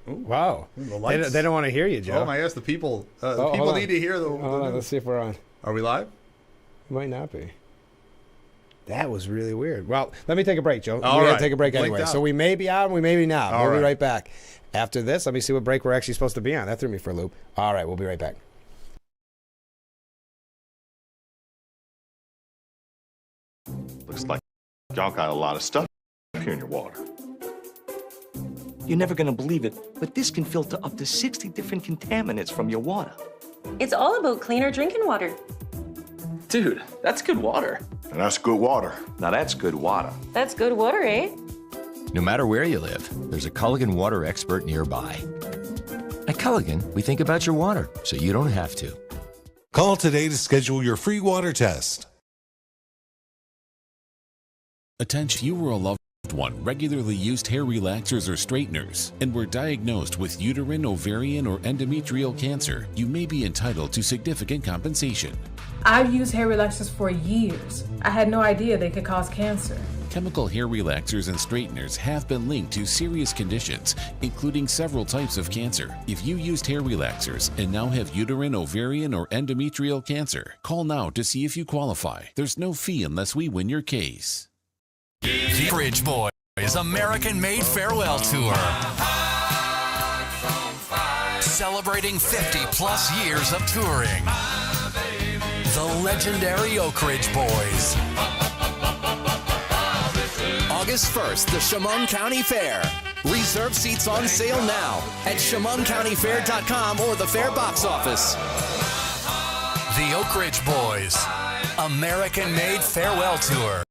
Ooh, wow, the they don't want to hear you, Joe. Oh my gosh, the people people need to hear the. Hold on, let's see if we're on. Are we live? Might not be. That was really weird. Well, let me take a break, Joe. All We're right. going to take a break anyway. So we may be on, we may be not. We'll be right back. After this, let me see what break we're actually supposed to be on. That threw me for a loop. All right, we'll be right back. Looks like y'all got a lot of stuff here in your water. You're never gonna believe it, but this can filter up to 60 different contaminants from your water. It's all about cleaner drinking water. Dude, that's good water. And that's good water. Now that's good water. That's good water, eh? No matter where you live, there's a Culligan water expert nearby. At Culligan, we think about your water, so you don't have to. Call today to schedule your free water test. Attention, you were a loved one regularly used hair relaxers or straighteners and were diagnosed with uterine, ovarian, or endometrial cancer. You may be entitled to significant compensation. I've used hair relaxers for years. I had no idea they could cause cancer. Chemical hair relaxers and straighteners have been linked to serious conditions, including several types of cancer. If you used hair relaxers and now have uterine, ovarian, or endometrial cancer, call now to see if you qualify. There's no fee unless we win your case. The Bridge Boys American-made farewell tour. Celebrating 50-plus years of touring. The legendary Oak Ridge Boys. August 1st, the Chemung County Fair. Reserve seats on sale now at ChemungCountyFair.com or the Fair box office. The Oak Ridge Boys American-made farewell tour.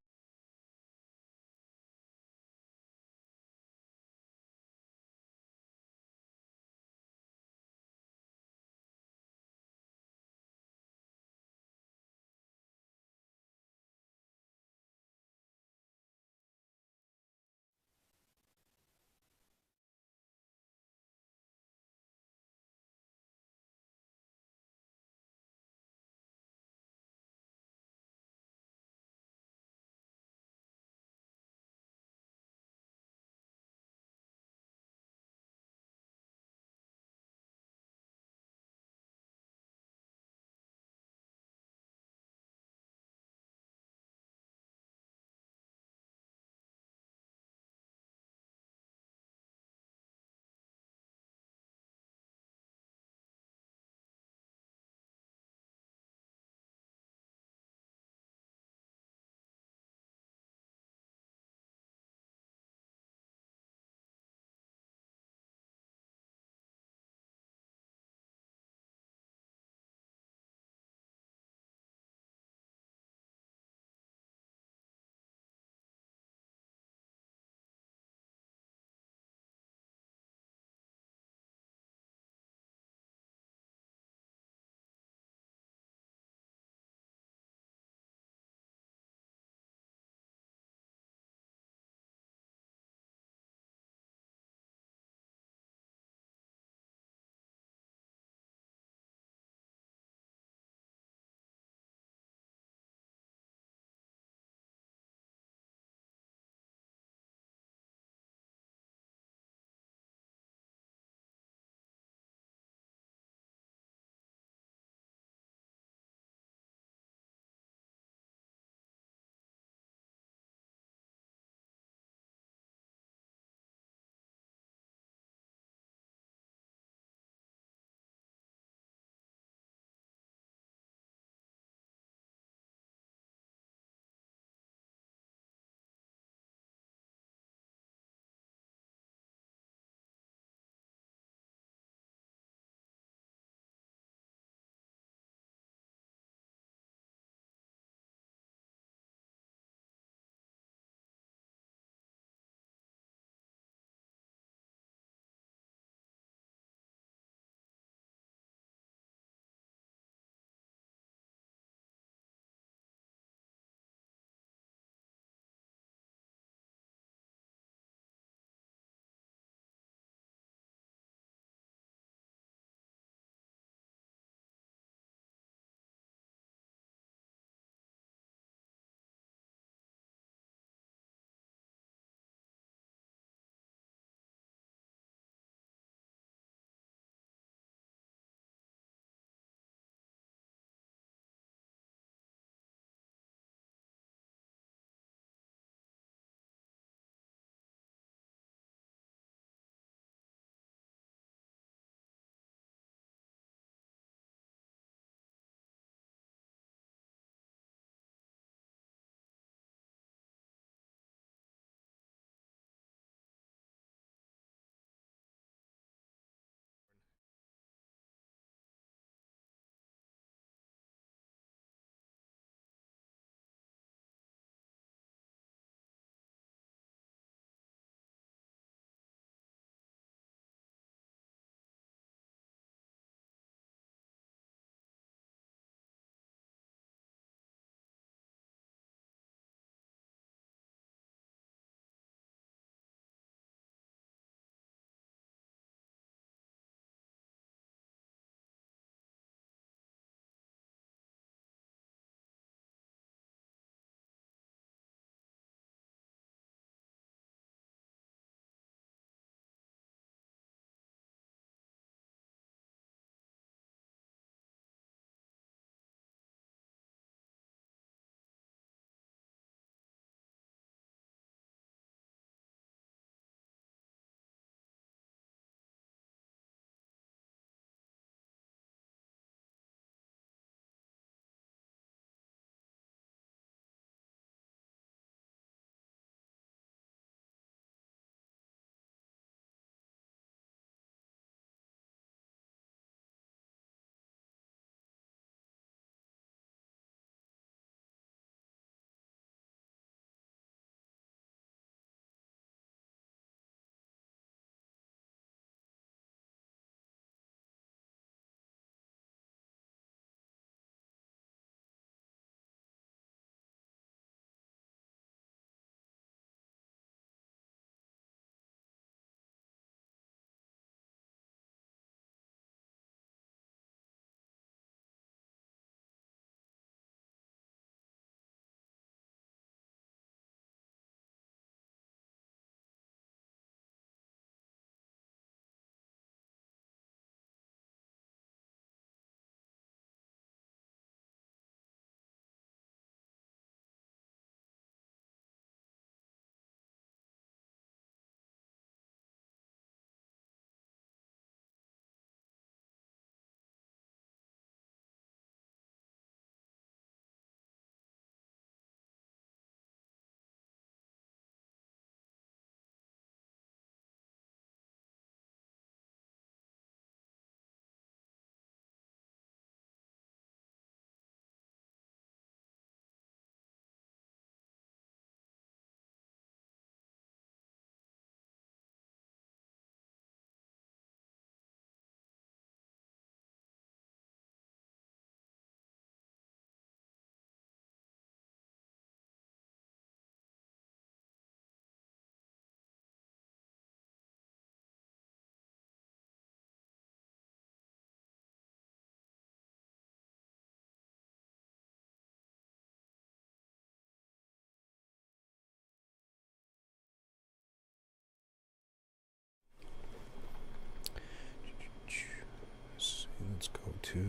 2.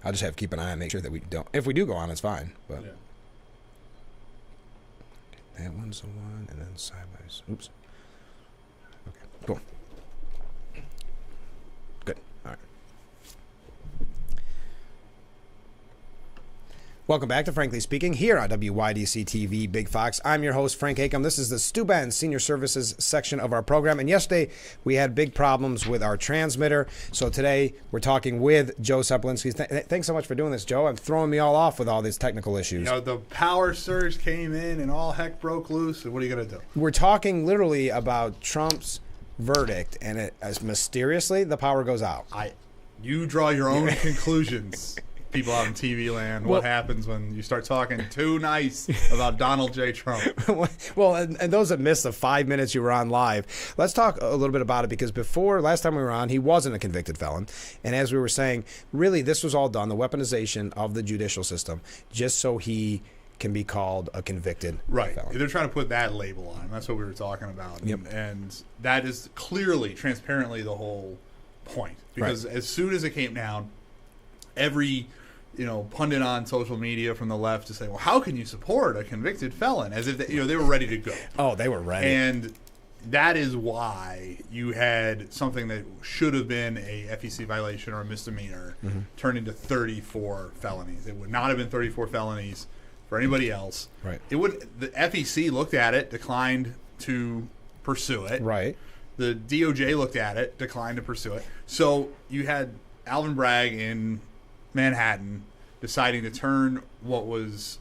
I'll just have to keep an eye and make sure that we don't. If we do go on, it's fine. But that one's the one, and then sideways. Oops. Okay, cool. Good. All right. Welcome back to Frankly Speaking here on WYDC TV Big Fox. I'm your host, Frank Acom. This is the Stu Benz Senior Services section of our program. And yesterday, we had big problems with our transmitter. So today, we're talking with Joe Seplinsky. Thanks so much for doing this, Joe. I'm throwing me all off with all these technical issues. You know, the power surge came in and all heck broke loose. And what are you going to do? We're talking literally about Trump's verdict, and as mysteriously, the power goes out. You draw your own conclusions. People out in TV land, what happens when you start talking too nice about Donald J. Trump? Well, and those that missed the 5 minutes you were on live, let's talk a little bit about it, because last time we were on, he wasn't a convicted felon. And as we were saying, really, this was all done, the weaponization of the judicial system, just so he can be called a convicted felon. They're trying to put that label on him. That's what we were talking about. Yep. And that is clearly, transparently, the whole point. Because as soon as it came down, every pundit on social media from the left to say, well, how can you support a convicted felon? As if they were ready to go. Oh, they were ready. And that is why you had something that should have been a FEC violation or a misdemeanor turned into 34 felonies. It would not have been 34 felonies for anybody else. Right. It would. The FEC looked at it, declined to pursue it. Right. The DOJ looked at it, declined to pursue it. So you had Alvin Bragg in Manhattan deciding to turn what was,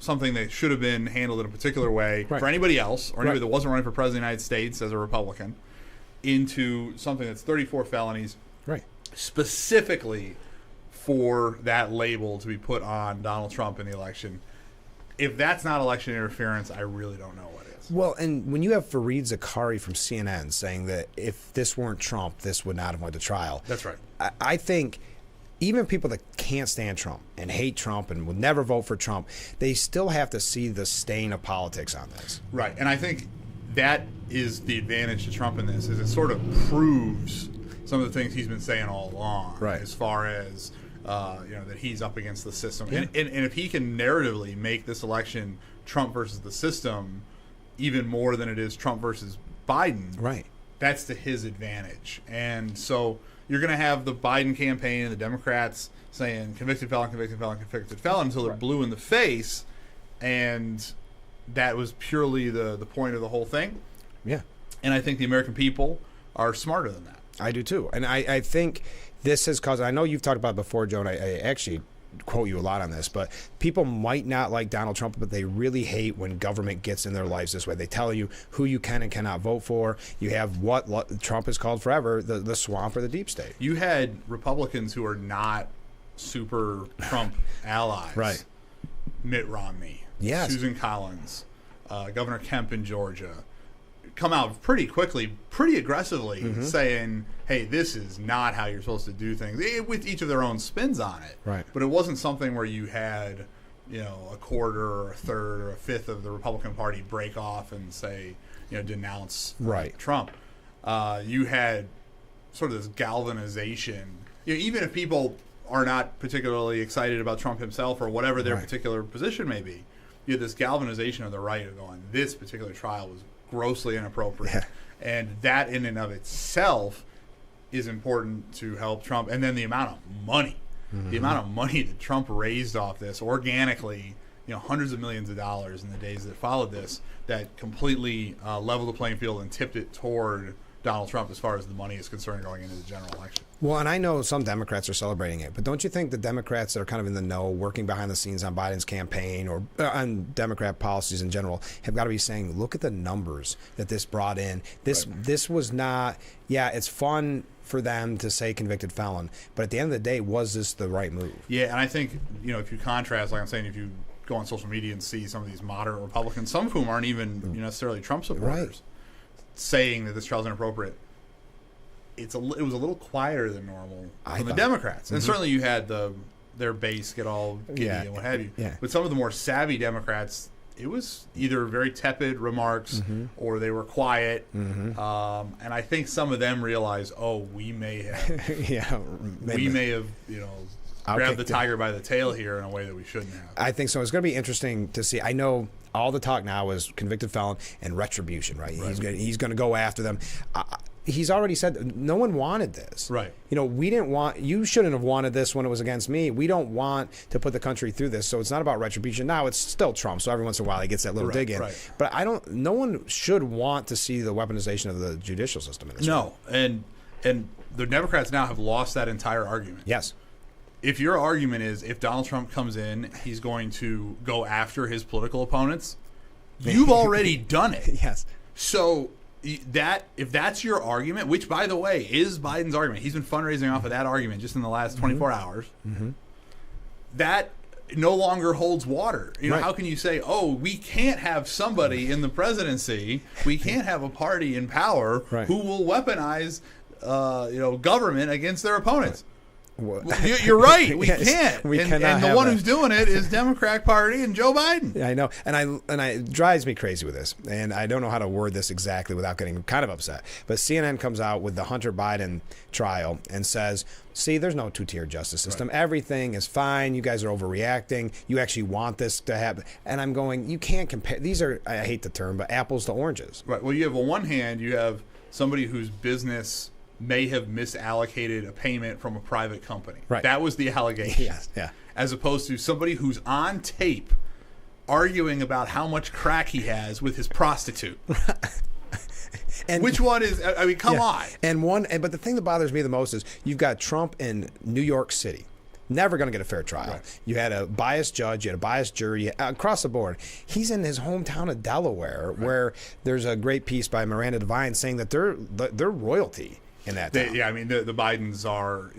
something that should have been handled in a particular way for anybody else, or anybody that wasn't running for president of the United States as a Republican, into something that's 34 felonies, specifically for that label to be put on Donald Trump in the election. If that's not election interference, I really don't know what is. Well, and when you have Fareed Zakaria from CNN saying that if this weren't Trump, this would not have went to trial. That's right. I think even people that can't stand Trump and hate Trump and will never vote for Trump, they still have to see the stain of politics on this. Right. And I think that is the advantage to Trump in this, is it sort of proves some of the things he's been saying all along, as far as that he's up against the system. Yeah. And if he can narratively make this election Trump versus the system even more than it is Trump versus Biden, that's to his advantage. And so you're going to have the Biden campaign and the Democrats saying convicted felon, convicted felon, convicted felon until they're blue in the face. And that was purely the point of the whole thing. Yeah. And I think the American people are smarter than that. I do too. And I think this has caused, I know you've talked about it before, Joe, and I actually quote you a lot on this, but people might not like Donald Trump, but they really hate when government gets in their lives this way. They tell you who you can and cannot vote for. You have what Trump has called forever, the swamp or the deep state. You had Republicans who are not super Trump allies. Mitt Romney, Susan Collins, Governor Kemp in Georgia, come out pretty quickly, pretty aggressively, saying, hey, this is not how you're supposed to do things, with each of their own spins on it. Right. But it wasn't something where you had, a quarter or a third or a fifth of the Republican Party break off and say, denounce Trump. You had sort of this galvanization. Even if people are not particularly excited about Trump himself or whatever their particular position may be, you had this galvanization of the right of going, this particular trial was grossly inappropriate. And that in and of itself is important to help Trump. And then the amount of money, the amount of money that Trump raised off this organically, hundreds of millions of dollars in the days that followed this, that completely leveled the playing field and tipped it toward Donald Trump as far as the money is concerned going into the general election. Well, and I know some Democrats are celebrating it, but don't you think the Democrats that are kind of in the know, working behind the scenes on Biden's campaign or on Democrat policies in general, have got to be saying, look at the numbers that this brought in. This was not, it's fun for them to say convicted felon, but at the end of the day, was this the right move? Yeah, and I think, if you contrast, like I'm saying, if you go on social media and see some of these moderate Republicans, some of whom aren't even necessarily Trump supporters, saying that this trial is inappropriate, it was a little quieter than normal from the Democrats. And certainly you had their base get all giddy and what have you. But some of the more savvy Democrats it was either very tepid remarks or they were quiet. And I think some of them realized, we may have, we may have, grabbed the tiger by the tail here in a way that we shouldn't have. I think so. It's going to be interesting to see. I know all the talk now is convicted felon and retribution, right? He's going to go after them. He's already said no one wanted this. Right. We didn't want, you shouldn't have wanted this when it was against me. We don't want to put the country through this. So it's not about retribution. Now it's still Trump. So every once in a while he gets that little dig in. Right. But no one should want to see the weaponization of the judicial system in this. No. And the Democrats now have lost that entire argument. Yes. If your argument is if Donald Trump comes in, he's going to go after his political opponents, you've already done it. Yes. So if that's your argument, which by the way is Biden's argument, he's been fundraising off of that argument just in the last 24 hours. That no longer holds water. How can you say, we can't have somebody in the presidency, we can't have a party in power who will weaponize government against their opponents? You're right. We can't. And the one who's doing it is Democrat Party and Joe Biden. Yeah, I know. And it drives me crazy with this. And I don't know how to word this exactly without getting kind of upset. But CNN comes out with the Hunter Biden trial and says, see, there's no two-tier justice system. Everything is fine. You guys are overreacting. You actually want this to happen. And I'm going, you can't compare. These are, I hate the term, but apples to oranges. Right. Well, you have on one hand, you have somebody whose business may have misallocated a payment from a private company. Right. That was the allegation. Yes. Yeah. As opposed to somebody who's on tape arguing about how much crack he has with his prostitute. And which one is, I mean, come on. But the thing that bothers me the most is you've got Trump in New York City. Never going to get a fair trial. Right. You had a biased judge, you had a biased jury, across the board. He's in his hometown of Delaware, where there's a great piece by Miranda Devine saying that they're royalty in that town. I mean, the Bidens are,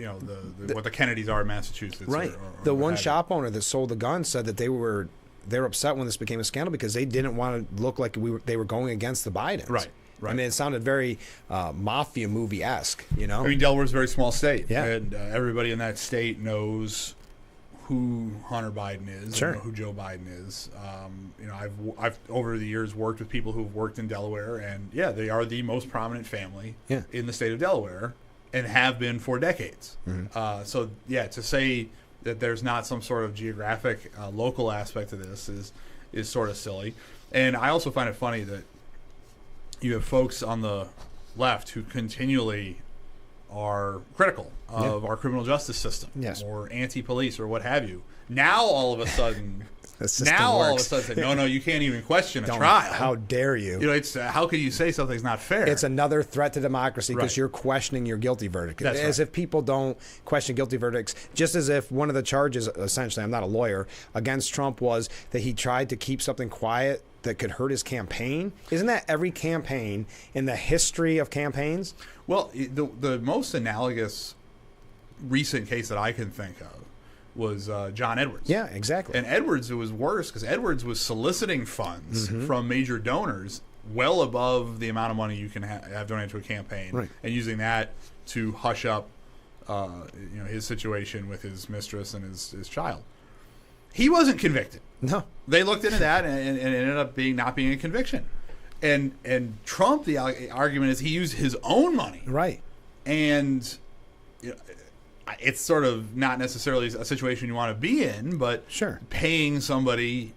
what the Kennedys are in Massachusetts. Right. Or the one shop owner that sold the gun said that they were upset when this became a scandal because they didn't want to look like they were going against the Bidens. Right. I mean, it sounded very mafia movie-esque, I mean, Delaware's a very small state. Yeah. And everybody in that state knows who Hunter Biden is, sure. And who Joe Biden is. I've over the years worked with people who've worked in Delaware, and they are the most prominent family in the state of Delaware, and have been for decades. So to say that there's not some sort of geographic local aspect to this is sort of silly. And I also find it funny that you have folks on the left who continually are critical of our criminal justice system, or anti-police, or what have you. Now all of a sudden, say, no, you can't even question a trial. How dare you? It's how could you say something's not fair? It's another threat to democracy because you're questioning your guilty verdict. As if people don't question guilty verdicts, just as if one of the charges, essentially, I'm not a lawyer, against Trump was that he tried to keep something quiet that could hurt his campaign. Isn't that every campaign in the history of campaigns? Well, the most analogous recent case that I can think of was John Edwards. Yeah, exactly. And Edwards, it was worse because Edwards was soliciting funds from major donors well above the amount of money you can have donated to a campaign, and using that to hush up his situation with his mistress and his child. He wasn't convicted. No. They looked into that and it ended up not being a conviction. And Trump, the argument is he used his own money. Right. And it's sort of not necessarily a situation you want to be in, but paying somebody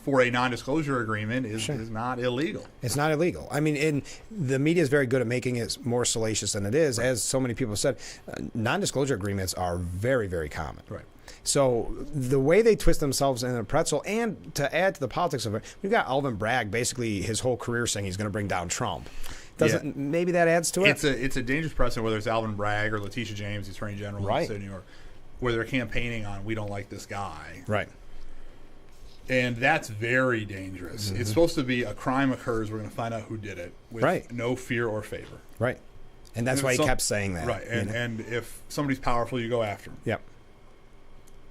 for a non-disclosure agreement is not illegal. It's not illegal. I mean, the media is very good at making it more salacious than it is. As so many people said, non-disclosure agreements are very, very common. Right. So the way they twist themselves in a pretzel, and to add to the politics of it, we've got Alvin Bragg basically his whole career saying he's going to bring down Trump. Maybe that adds to it? It's a dangerous precedent, whether it's Alvin Bragg or Letitia James, the Attorney General of the state of New York, where they're campaigning on, we don't like this guy. Right. And that's very dangerous. It's supposed to be a crime occurs, we're going to find out who did it with no fear or favor. Right. And that's why he kept saying that. Right. And if somebody's powerful, you go after him. Yep.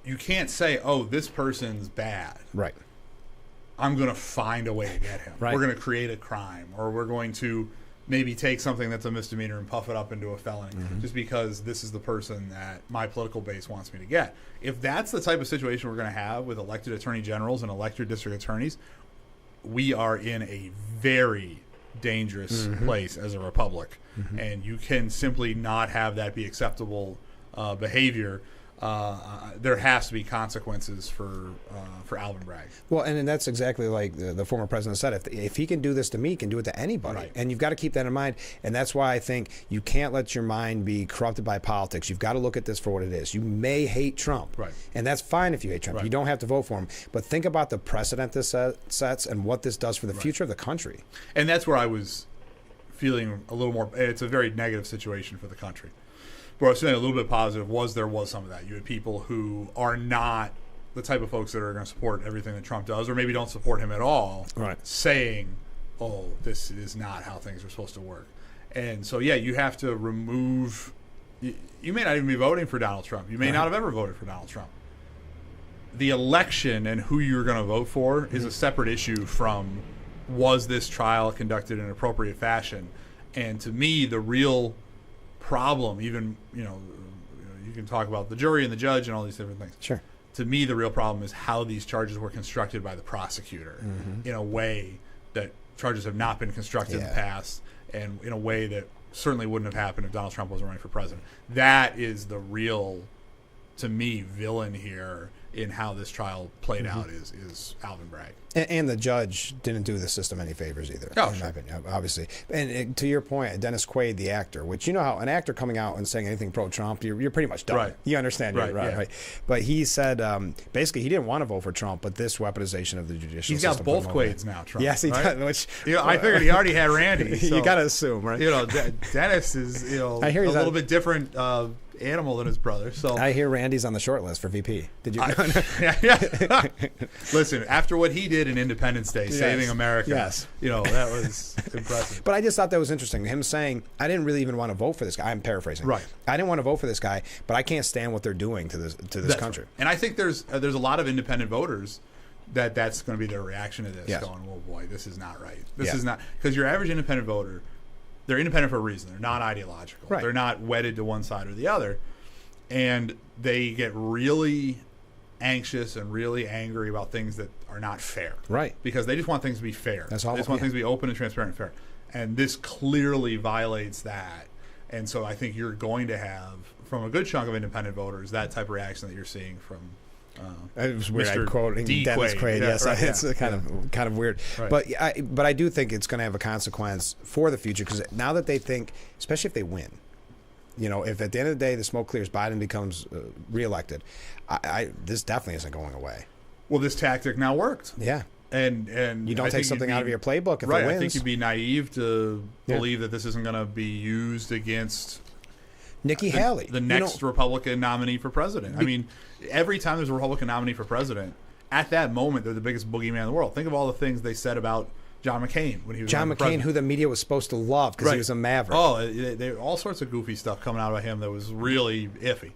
You can't say, this person's bad. Right. I'm going to find a way to get him. Right. We're going to create a crime, or we're going to maybe take something that's a misdemeanor and puff it up into a felony just because this is the person that my political base wants me to get. If that's the type of situation we're going to have with elected attorney generals and elected district attorneys, we are in a very dangerous place as a republic. And you can simply not have that be acceptable behavior. There has to be consequences for Alvin Bragg. Well, and that's exactly like the former president said. If he can do this to me, he can do it to anybody. Right. And you've got to keep that in mind. And that's why I think you can't let your mind be corrupted by politics. You've got to look at this for what it is. You may hate Trump. Right. And that's fine if you hate Trump. Right. You don't have to vote for him. But think about the precedent this sets and what this does for the future of the country. And that's where I was feeling a little more. It's a very negative situation for the country. But I was feeling a little bit positive there was some of that. You had people who are not the type of folks that are going to support everything that Trump does, or maybe don't support him at all, saying, oh, this is not how things are supposed to work. And so, yeah, you have to remove – you may not even be voting for Donald Trump. You may not have ever voted for Donald Trump. The election and who you're going to vote for is a separate issue from was this trial conducted in an appropriate fashion. And to me, the real – problem, even you can talk about the jury and the judge and all these different things. Sure. To me, the real problem is how these charges were constructed by the prosecutor in a way that charges have not been constructed in the past, and in a way that certainly wouldn't have happened if Donald Trump wasn't running for president. That is the real, to me, villain here in how this trial played out is Alvin Bragg. And the judge didn't do the system any favors either, in my opinion, obviously. And to your point, Dennis Quaid, the actor, which you know how an actor coming out and saying anything pro-Trump, you're pretty much done. Right. You understand, right? But he said basically he didn't want to vote for Trump, but this weaponization of the judicial system. system. He's got both Quaids now, Trump. Yes, he does. Which I figured he already had Randy. So, you got to assume, right? Dennis is I hear he's a little bit different animal than his brother. So I hear Randy's on the short list for VP. Did you? Listen, after what he did in Independence Day, saving America, that was impressive. But I just thought that was interesting. Him saying, I didn't really even want to vote for this guy. I'm paraphrasing. Right. I didn't want to vote for this guy, but I can't stand what they're doing to this country. Right. And I think there's a lot of independent voters that's going to be their reaction to this, going, oh boy, this is not right. This is not, because your average independent voter, they're independent for a reason. They're not ideological. Right. They're not wedded to one side or the other. And they get really anxious and really angry about things that are not fair. Right. Because they just want things to be fair. That's all. They just want things to be open and transparent and fair. And this clearly violates that. And so I think you're going to have, from a good chunk of independent voters, that type of reaction that you're seeing from it was weird. Mr. I'm quoting Dennis Quaid. Yes, it's kind of weird. Right. But I do think it's going to have a consequence for the future, because now that they think, especially if they win, if at the end of the day the smoke clears, Biden becomes reelected, this definitely isn't going away. Well, this tactic now worked. Yeah. And you don't take something out of your playbook if it wins. I think you'd be naive to believe that this isn't going to be used against Nikki Haley, the next Republican nominee for president. I mean, every time there's a Republican nominee for president, at that moment they're the biggest boogeyman in the world. Think of all the things they said about John McCain when he was John McCain, who the media was supposed to love because he was a maverick. Oh, there all sorts of goofy stuff coming out of him that was really iffy.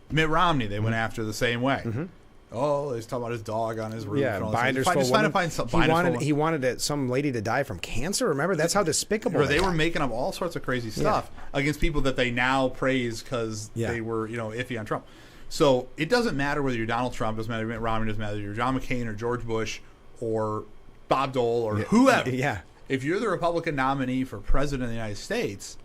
Mitt Romney, they went after the same way. Oh, he's talking about his dog on his roof. Yeah, binders full women. He wanted some lady to die from cancer. Remember, that's how despicable they were making up all sorts of crazy stuff against people that they now praise because they were, iffy on Trump. So it doesn't matter whether you're Donald Trump, doesn't matter Mitt Romney, doesn't matter whether you're John McCain or George Bush or Bob Dole or whoever. Yeah. If you're the Republican nominee for president of the United States,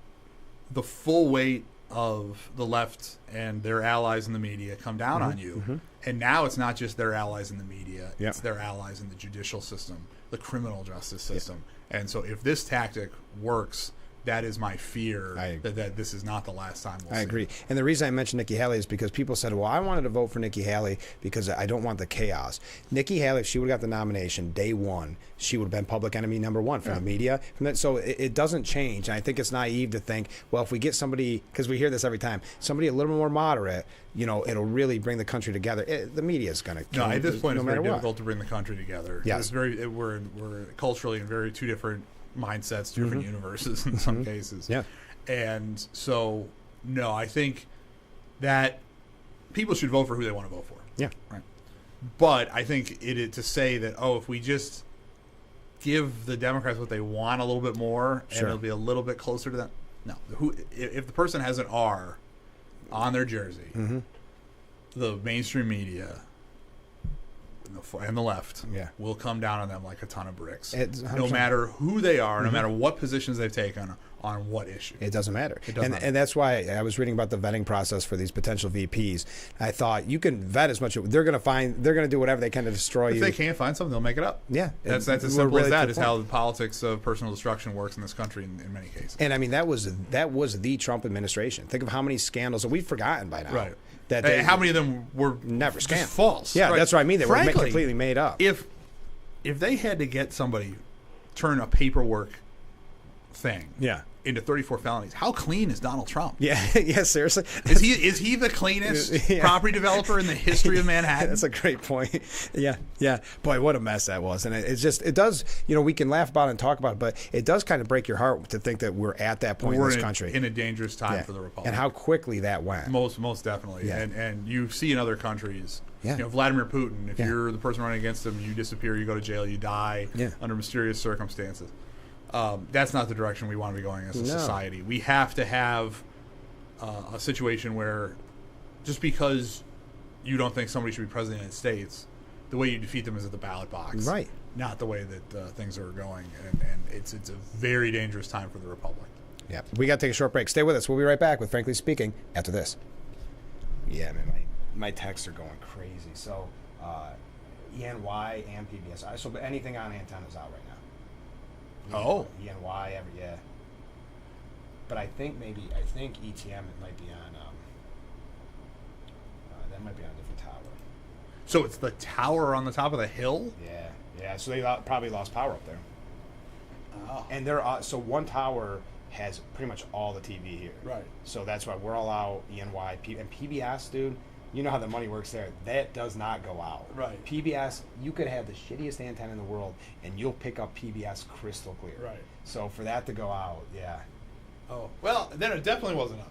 the full weight of the left and their allies in the media come down on you. And now it's not just their allies in the media, it's their allies in the judicial system, the criminal justice system. And so if this tactic works, that is my fear that this is not the last time we'll see. I agree. And the reason I mentioned Nikki Haley is because people said, well, I wanted to vote for Nikki Haley because I don't want the chaos. Nikki Haley, if she would have got the nomination day one, she would have been public enemy number one from the media. So it doesn't change. And I think it's naive to think, well, if we get somebody, because we hear this every time, somebody a little more moderate, it'll really bring the country together. The media is going to. No, at this point, it's very difficult to bring the country together. Yeah. We're culturally in two different mindsets, different universes in some cases. Yeah. And so, no, I think that people should vote for who they want to vote for. Yeah. Right. But I think to say that, if we just give the Democrats what they want a little bit more, and Sure. it'll be a little bit closer to them. No, if the person has an R on their jersey, the mainstream media and the left will come down on them like a ton of bricks. No matter who they are, no matter what positions they've taken on what issue. It doesn't matter. It doesn't matter. And that's why I was reading about the vetting process for these potential VPs. I thought you can vet as much. They're going to do whatever they can to destroy you. If they can't find something, they'll make it up. Yeah. That's as simple as that. Is how the politics of personal destruction works in this country in many cases. And I mean, that was the Trump administration. Think of how many scandals that we've forgotten by now. Right. That how many of them were never scammed, false? Yeah, right. that's what I mean. They Frankly, were completely made up. If they had to get somebody turn a paperwork thing into 34 felonies, how clean is Donald Trump? Yeah, yeah, seriously. Is he the cleanest property developer in the history of Manhattan? That's a great point. Yeah. Boy, what a mess that was. And it does, we can laugh about it and talk about it, but it does kind of break your heart to think that we're at that point in this country. In a dangerous time for the Republic. And how quickly that went. Most definitely. Yeah. And you see in other countries, Vladimir Putin, if you're the person running against him, you disappear, you go to jail, you die under mysterious circumstances. That's not the direction we want to be going as a society. We have to have a situation where just because you don't think somebody should be president of the United States, the way you defeat them is at the ballot box. Right. Not the way that things are going. And it's a very dangerous time for the Republic. Yeah. We got to take a short break. Stay with us. We'll be right back with Frankly Speaking after this. Yeah, man, my texts are going crazy. So ENY and PBS. So anything on antennas out right now. ENY, but I think ETM it might be on. That might be on a different tower. So it's the tower on the top of the hill. Yeah. So they probably lost power up there. Oh. And so one tower has pretty much all the TV here. Right. So that's why we're all out. ENY and PBS, dude. You know how the money works there. That does not go out. Right. PBS, you could have the shittiest antenna in the world, and you'll pick up PBS crystal clear. Right. So for that to go out, yeah. Oh, well, then it definitely wasn't us.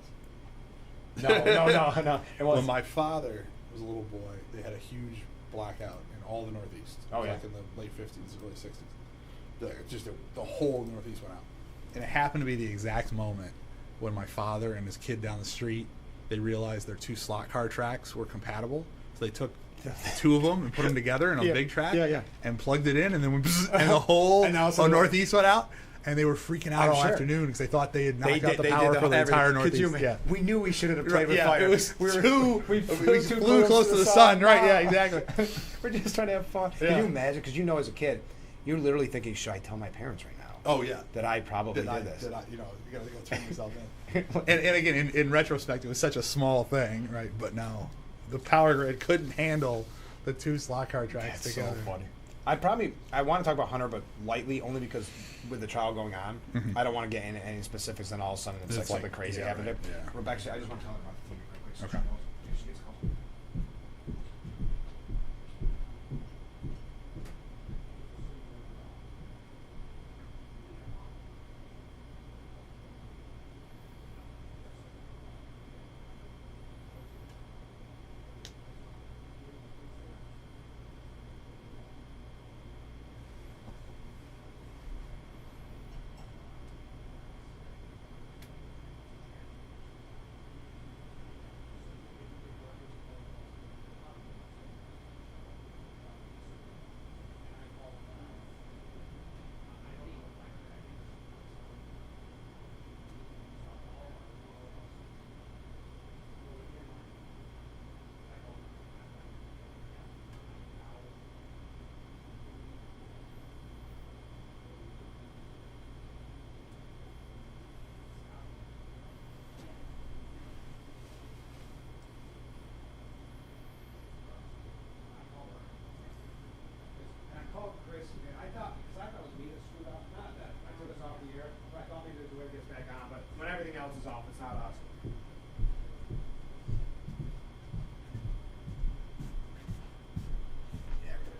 No. It wasn't. When my father was a little boy, they had a huge blackout in all the Northeast. Oh, yeah. Like in the late 50s, early 60s. Just the whole Northeast went out. And it happened to be the exact moment when my father and his kid down the street, they realized their two slot car tracks were compatible. So they took the two of them and put them together in a big track and plugged it in, and then and the whole Northeast went out. And they were freaking out all afternoon because they thought they had knocked out the power for the entire Northeast. We knew we shouldn't have played with fire. We flew close to the sun. Right, yeah, exactly. We're just trying to have fun. Yeah. Can you imagine? Because as a kid, you're literally thinking, should I tell my parents right now? Oh, yeah. That I probably did this. You got to go turn yourself in. and again, in retrospect, it was such a small thing, right? But no, the power grid couldn't handle the two slot car tracks together. So funny. I want to talk about Hunter, but lightly, only because with the trial going on, I don't want to get into any specifics, and all of a sudden it's like something crazy happened. Right, yeah. Rebecca, I just want to tell her about the TV real quick. Okay.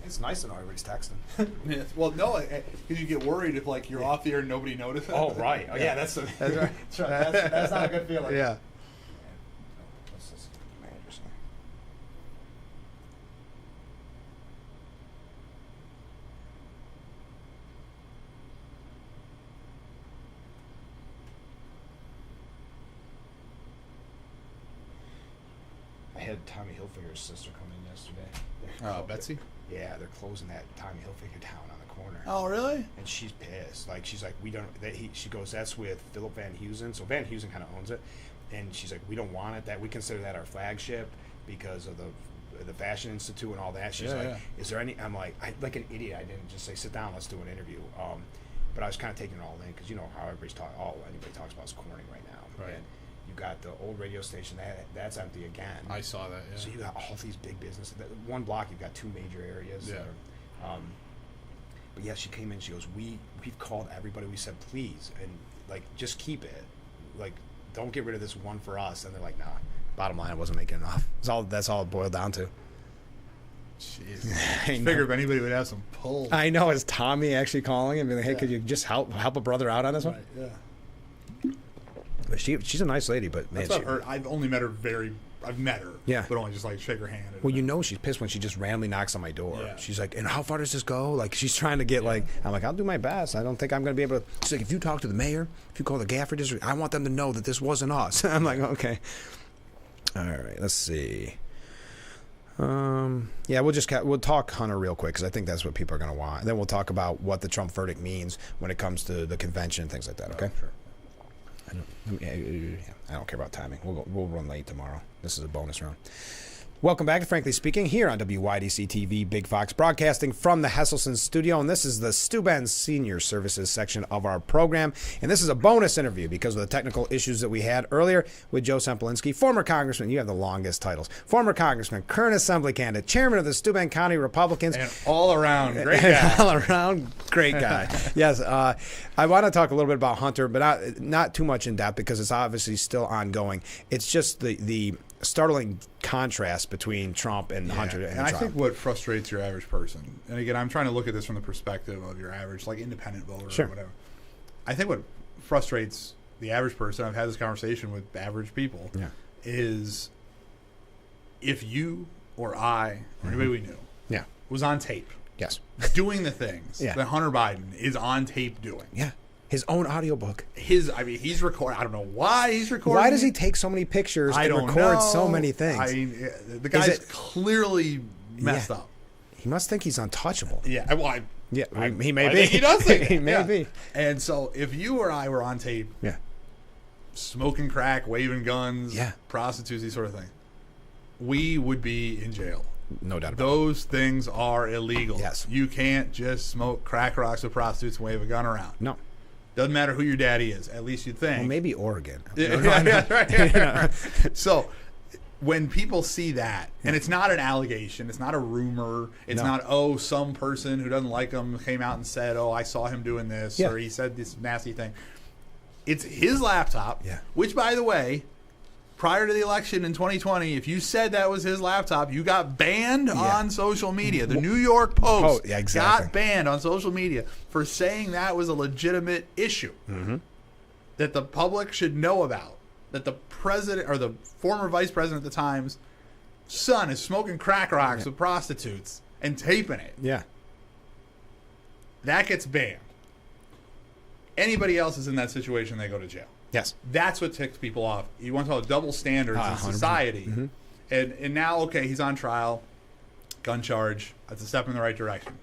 It's nice to know everybody's texting. Yeah, well, no, because you get worried if you're off the air and nobody notices. Oh, right. Oh, yeah, that's right. That's not a good feeling. Yeah. had Tommy Hilfiger's sister come in yesterday. Oh, Betsy? Yeah, they're closing that Tommy Hilfiger down on the corner. Oh, really? And she's pissed. Like, she's like, we don't. She goes, that's with Philip Van Heusen. So Van Heusen kind of owns it, and she's like, we don't want it. That we consider that our flagship because of the Fashion Institute and all that. She's is there any? I'm like an idiot. I didn't just say sit down. Let's do an interview. But I was kind of taking it all in because you know how everybody's talking. All anybody talks about is Corning right now. Right. And you got the old radio station that's empty again. I saw that. Yeah. So you got all these big businesses. One block, you've got two major areas. Yeah. But yeah, she came in. She goes, we've called everybody. We said please and like just keep it. Like don't get rid of this one for us. And they're like, nah. Bottom line, I wasn't making enough. That's all it boiled down to. Jeez. I figured if anybody would have some pull. I know. Is Tommy actually calling and being like, hey, could you just help a brother out on this one? Right, yeah. But she's a nice lady, but man, I've only met her I've met her. Yeah. But only just like shake her hand. Well, you know she's pissed when she just randomly knocks on my door. Yeah. She's like, and how far does this go? Like she's trying to get I'm like, I'll do my best. I don't think I'm going to be able to. She's like, if you talk to the mayor, if you call the Gaffer district, I want them to know that this wasn't us. I'm like, okay. All right, let's see. Yeah, we'll talk Hunter real quick because I think that's what people are going to want. And then we'll talk about what the Trump verdict means when it comes to the convention and things like that. Okay. Sure. I don't care about timing. We'll run late tomorrow. This is a bonus round. Welcome back to Frankly Speaking here on WYDC TV, Big Fox, broadcasting from the Hesselson studio. And this is the Steuben Senior Services section of our program. And this is a bonus interview because of the technical issues that we had earlier with Joe Sempolinski, former Congressman. You have the longest titles. Former Congressman, current Assembly candidate, chairman of the Steuben County Republicans. And all around great guy. All around great guy. Yes. I want to talk a little bit about Hunter, but not too much in depth because it's obviously still ongoing. It's just the startling contrast between Trump and Hunter and Trump. I think what frustrates your average person, and again, I'm trying to look at this from the perspective of your average, like independent voter or whatever. I think what frustrates the average person, I've had this conversation with average people, is if you or I or anybody we knew was on tape doing the things that Hunter Biden is on tape doing. Yeah. His own audiobook. He's recording. I don't know why he's recording. Why does he take so many pictures and record so many things? I mean, the guy's clearly messed up. He must think he's untouchable. Yeah. Well, he may be. Think he does think he may be. And so if you or I were on tape, smoking crack, waving guns, prostitutes, these sort of things, we would be in jail. No doubt about it. Those things are illegal. Yes. You can't just smoke crack rocks with prostitutes and wave a gun around. No. Doesn't matter who your daddy is, at least you'd think. Well, maybe Oregon. Right. So when people see that, and it's not an allegation, it's not a rumor, it's not, some person who doesn't like him came out and said, I saw him doing this, or he said this nasty thing. It's his laptop, which, by the way, prior to the election in 2020, if you said that was his laptop, you got banned on social media. The New York Post got banned on social media for saying that was a legitimate issue that the public should know about, that the president or the former vice president at the time's son is smoking crack rocks with prostitutes and taping it. Yeah. That gets banned. Anybody else is in that situation, they go to jail. Yes. That's what ticks people off. You want to talk double standards in society. And now, okay, he's on trial, gun charge. That's a step in the right direction.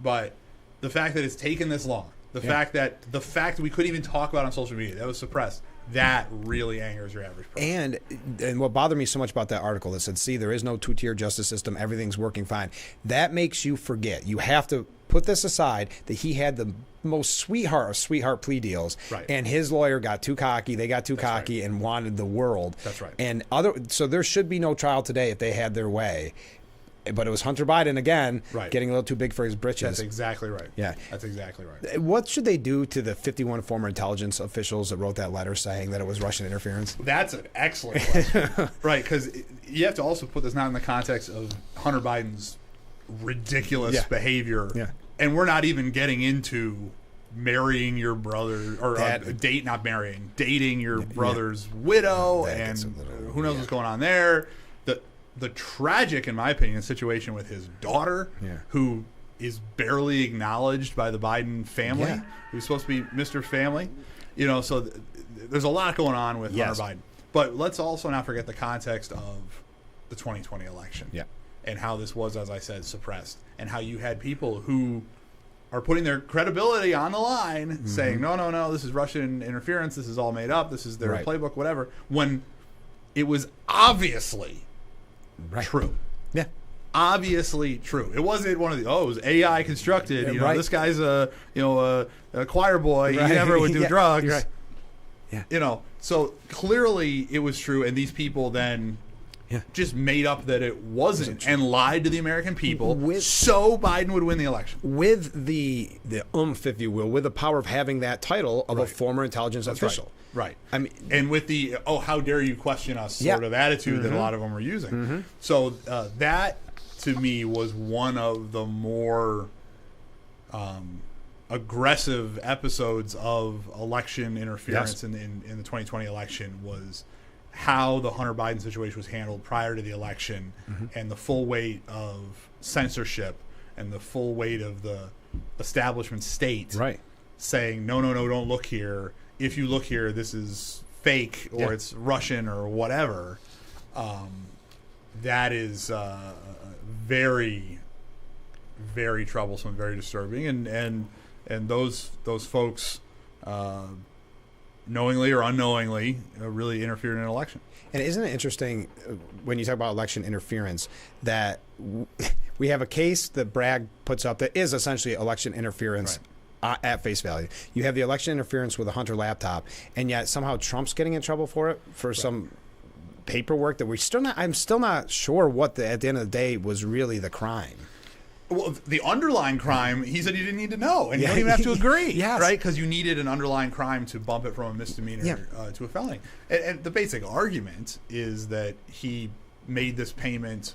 But the fact that it's taken this long, the fact that we couldn't even talk about it on social media, that was suppressed, that really angers your average person. And what bothered me so much about that article that said, see, there is no two-tier justice system, everything's working fine. That makes you forget. You have to put this aside that he had the most sweetheart of sweetheart plea deals, and his lawyer got too cocky. They got too cocky and wanted the world. That's right. And so there should be no trial today if they had their way. But it was Hunter Biden again, getting a little too big for his britches. That's exactly right. Yeah, that's exactly right. What should they do to the 51 former intelligence officials that wrote that letter saying that it was Russian interference? That's an excellent question. Right, because you have to also put this not in the context of Hunter Biden's ridiculous behavior. Yeah. And we're not even getting into marrying your brother, or dating your brother's widow, and who knows what's going on there. The tragic, in my opinion, situation with his daughter, who is barely acknowledged by the Biden family, who's supposed to be Mr. Family. So there's a lot going on with Hunter Biden. But let's also not forget the context of the 2020 election. Yeah. And how this was, as I said, suppressed, and how you had people who are putting their credibility on the line, saying, no, this is Russian interference, this is all made up, this is their playbook, whatever, when it was obviously true. Yeah. Obviously true. It wasn't one of the, it was AI constructed, this guy's a choir boy, he never would do drugs. You're right. Yeah. So clearly it was true, and these people then just made up that it wasn't and lied to the American people so Biden would win the election. With the oomph, if you will, with the power of having that title of a former intelligence official. Right. I mean, and with the, how dare you question us sort of attitude that a lot of them were using. So that, to me, was one of the more aggressive episodes of election interference in the 2020 election, was how the Hunter Biden situation was handled prior to the election, and the full weight of censorship and the full weight of the establishment state saying, no, don't look here. If you look here, this is fake or it's Russian or whatever. That is very, very troublesome, very disturbing. And those folks, knowingly or unknowingly, really interfered in an election. And isn't it interesting when you talk about election interference that we have a case that Bragg puts up that is essentially election interference at face value. You have the election interference with a Hunter laptop, and yet somehow Trump's getting in trouble for it for some paperwork that I'm still not sure what at the end of the day was really the crime. Well, the underlying crime, he said he didn't need to know, and you don't even have to agree, right? Because you needed an underlying crime to bump it from a misdemeanor to a felony. And the basic argument is that he made this payment,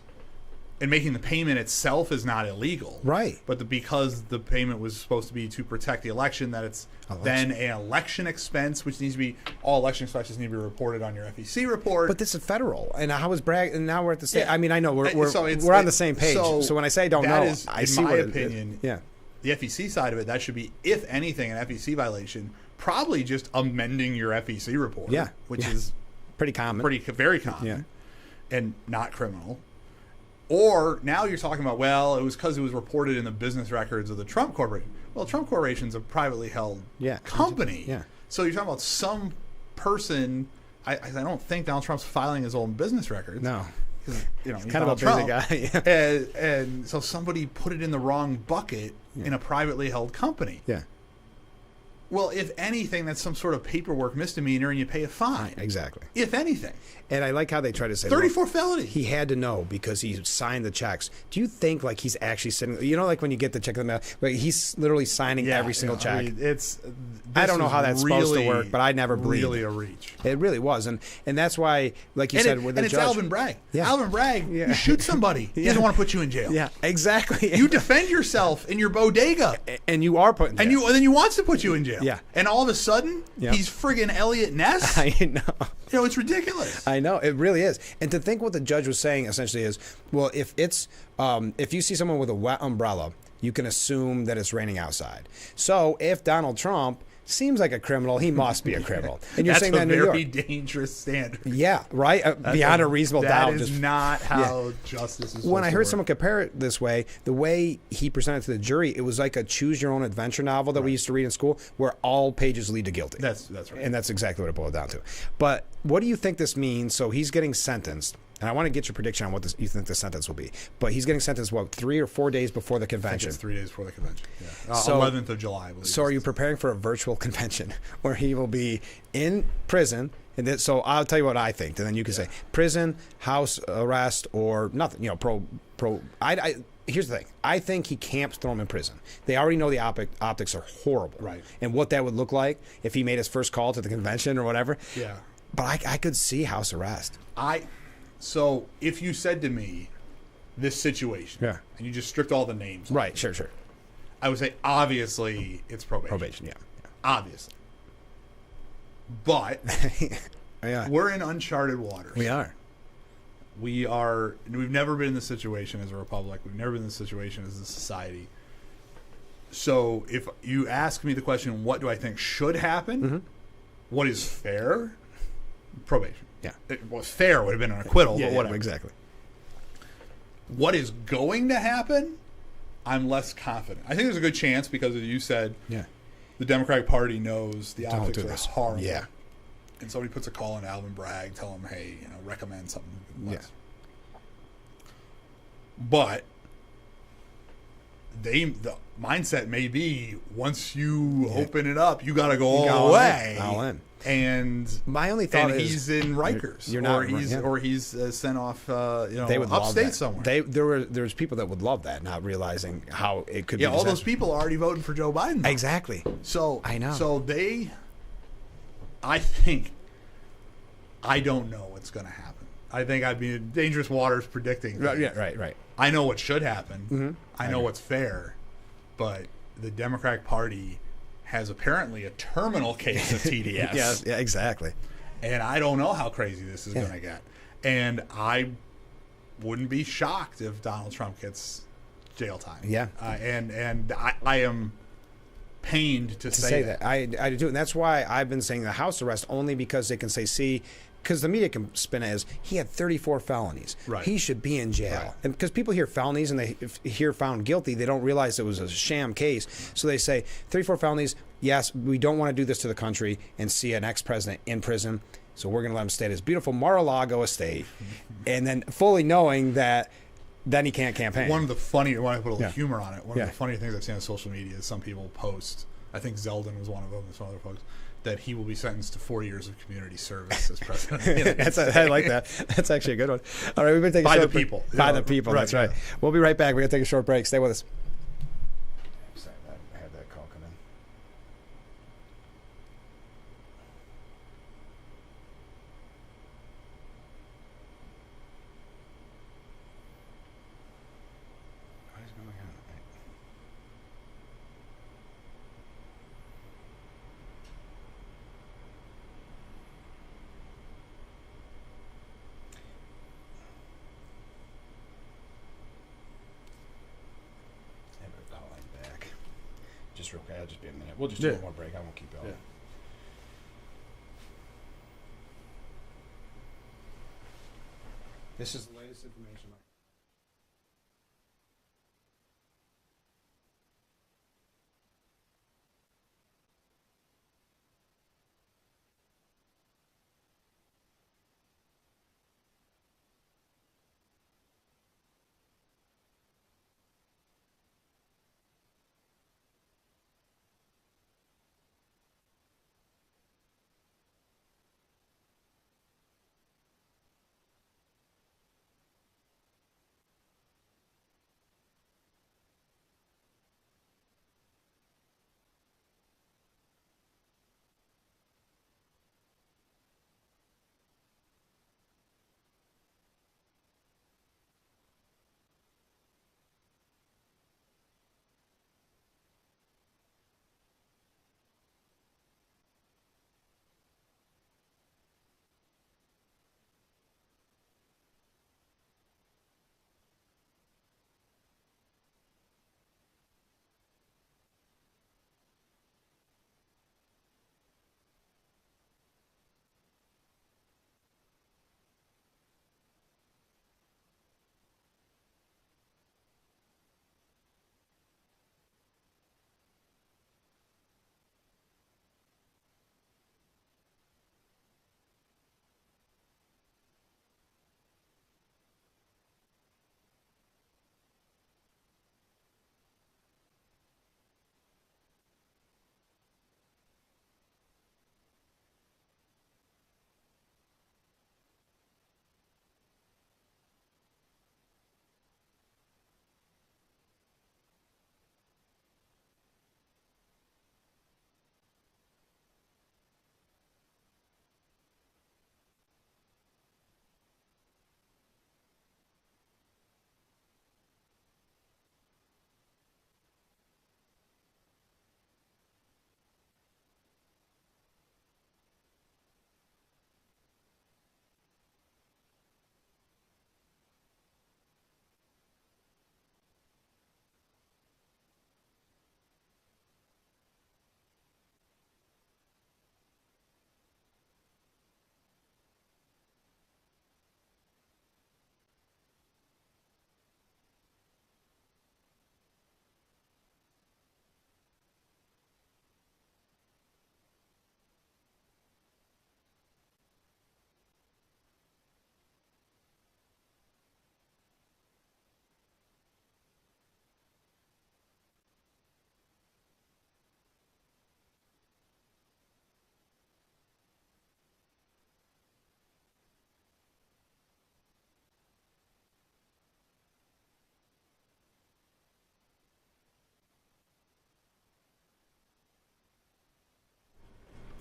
and making the payment itself is not illegal, right? But because the payment was supposed to be to protect the election, that it's then an election expense, which needs to be, all election expenses need to be reported on your FEC report. But this is federal, and how was Bragg? And now we're at the state. I mean, I know we're on the same page. So when I say I don't know, I see what opinion. The FEC side of it, that should be, if anything, an FEC violation. Probably just amending your FEC report, which is pretty common, very common, and not criminal. Or now you're talking about, well, it was because it was reported in the business records of the Trump Corporation. Well, Trump Corporation's a privately held company. So you're talking about some person. I don't think Donald Trump's filing his own business records. No. He's kind of a busy guy. And so somebody put it in the wrong bucket in a privately held company. Yeah. Well, if anything, that's some sort of paperwork misdemeanor, and you pay a fine. Exactly. If anything. And I like how they try to say 34 felony. He had to know because he signed the checks. Do you think like he's actually sitting? Like when you get the check in the mail, like he's literally signing every single check. I mean, I don't know how that's supposed to work, but I never believed. Really a reach. It really was, and that's why, like you said, with the judge. And it's Alvin Bragg. Yeah. Alvin Bragg. You shoot somebody. He doesn't want to put you in jail. Yeah, exactly. You defend yourself in your bodega, and you are put in jail. And then he wants to put you in jail. Yeah. And all of a sudden, he's friggin' Elliot Ness. I know. It's ridiculous. I know. It really is. And to think what the judge was saying essentially is, well, if it's if you see someone with a wet umbrella, you can assume that it's raining outside. So if Donald Trump seems like a criminal, he must be a criminal. And you're saying that in New York. That's a very dangerous standard. Yeah, right? Beyond a reasonable doubt. That is not how justice is When I heard work. someone compare it this way, the way he presented to the jury, it was like a choose-your-own-adventure novel that we used to read in school where all pages lead to guilty. That's right. And that's exactly what it boiled down to. But what do you think this means? So he's getting sentenced. And I want to get your prediction on what you think the sentence will be. But he's getting sentenced, 3 or 4 days before the convention? I think it's 3 days before the convention. Yeah. 11th of July, I believe. So are you preparing for a virtual convention where he will be in prison? And so I'll tell you what I think, and then you can say prison, house arrest, or nothing. Here's the thing. I think he can't throw him in prison. They already know the optics are horrible. Right. And what that would look like if he made his first call to the convention or whatever. Yeah. But I could see house arrest. So if you said to me, this situation, and you just stripped all the names, right? Sure. I would say obviously it's probation. Probation, yeah. Obviously, but we're in uncharted waters. We are. We've never been in this situation as a republic. We've never been in this situation as a society. So if you ask me the question, what do I think should happen? What is fair? Probation. Yeah. It was fair would have been an acquittal, but whatever. Exactly. What is going to happen, I'm less confident. I think there's a good chance because, as you said, the Democratic Party knows the optics are horrible. Yeah. And somebody puts a call in Alvin Bragg, tell him, hey, recommend something less. But the mindset may be once you open it up, you got to go all the way. All in. And my only thought is he's in Rikers, or he's sent off, they would upstate somewhere. There's people that would love that, not realizing how it could be. Yeah, all those people are already voting for Joe Biden. Exactly. So I know. So I don't know what's going to happen. I think I'd be in dangerous waters predicting. Right. I know what should happen. Mm-hmm. I know what's fair, but the Democratic Party has apparently a terminal case of TDS. yeah, exactly. And I don't know how crazy this is going to get. And I wouldn't be shocked if Donald Trump gets jail time. Yeah. And I am pained to say that. I do. And that's why I've been saying the house arrest, only because they can say, see, because the media can spin it as he had 34 felonies. Right. He should be in jail. Right. And because people hear felonies and they hear found guilty, they don't realize it was a sham case. So they say 34 felonies. Yes, we don't want to do this to the country and see an ex-president in prison. So we're going to let him stay at his beautiful Mar-a-Lago estate, and then fully knowing that then he can't campaign. One of the funny, when I put a little humor on it, one Yeah. of the funny things I've seen on social media is some people post, I think Zeldin was one of them, and some other folks, that he will be sentenced to 4 years of community service as president. I like that. That's actually a good one. All right, we're going to take a By short the people. break. By the people, that's right. We'll be right back. We're going to take a short break. Stay with us. Sorry, I had that call come in. What is going on? Back. Just real quick, I'll just be a minute. We'll just do one more break. I won't keep going. Yeah. This is the latest information.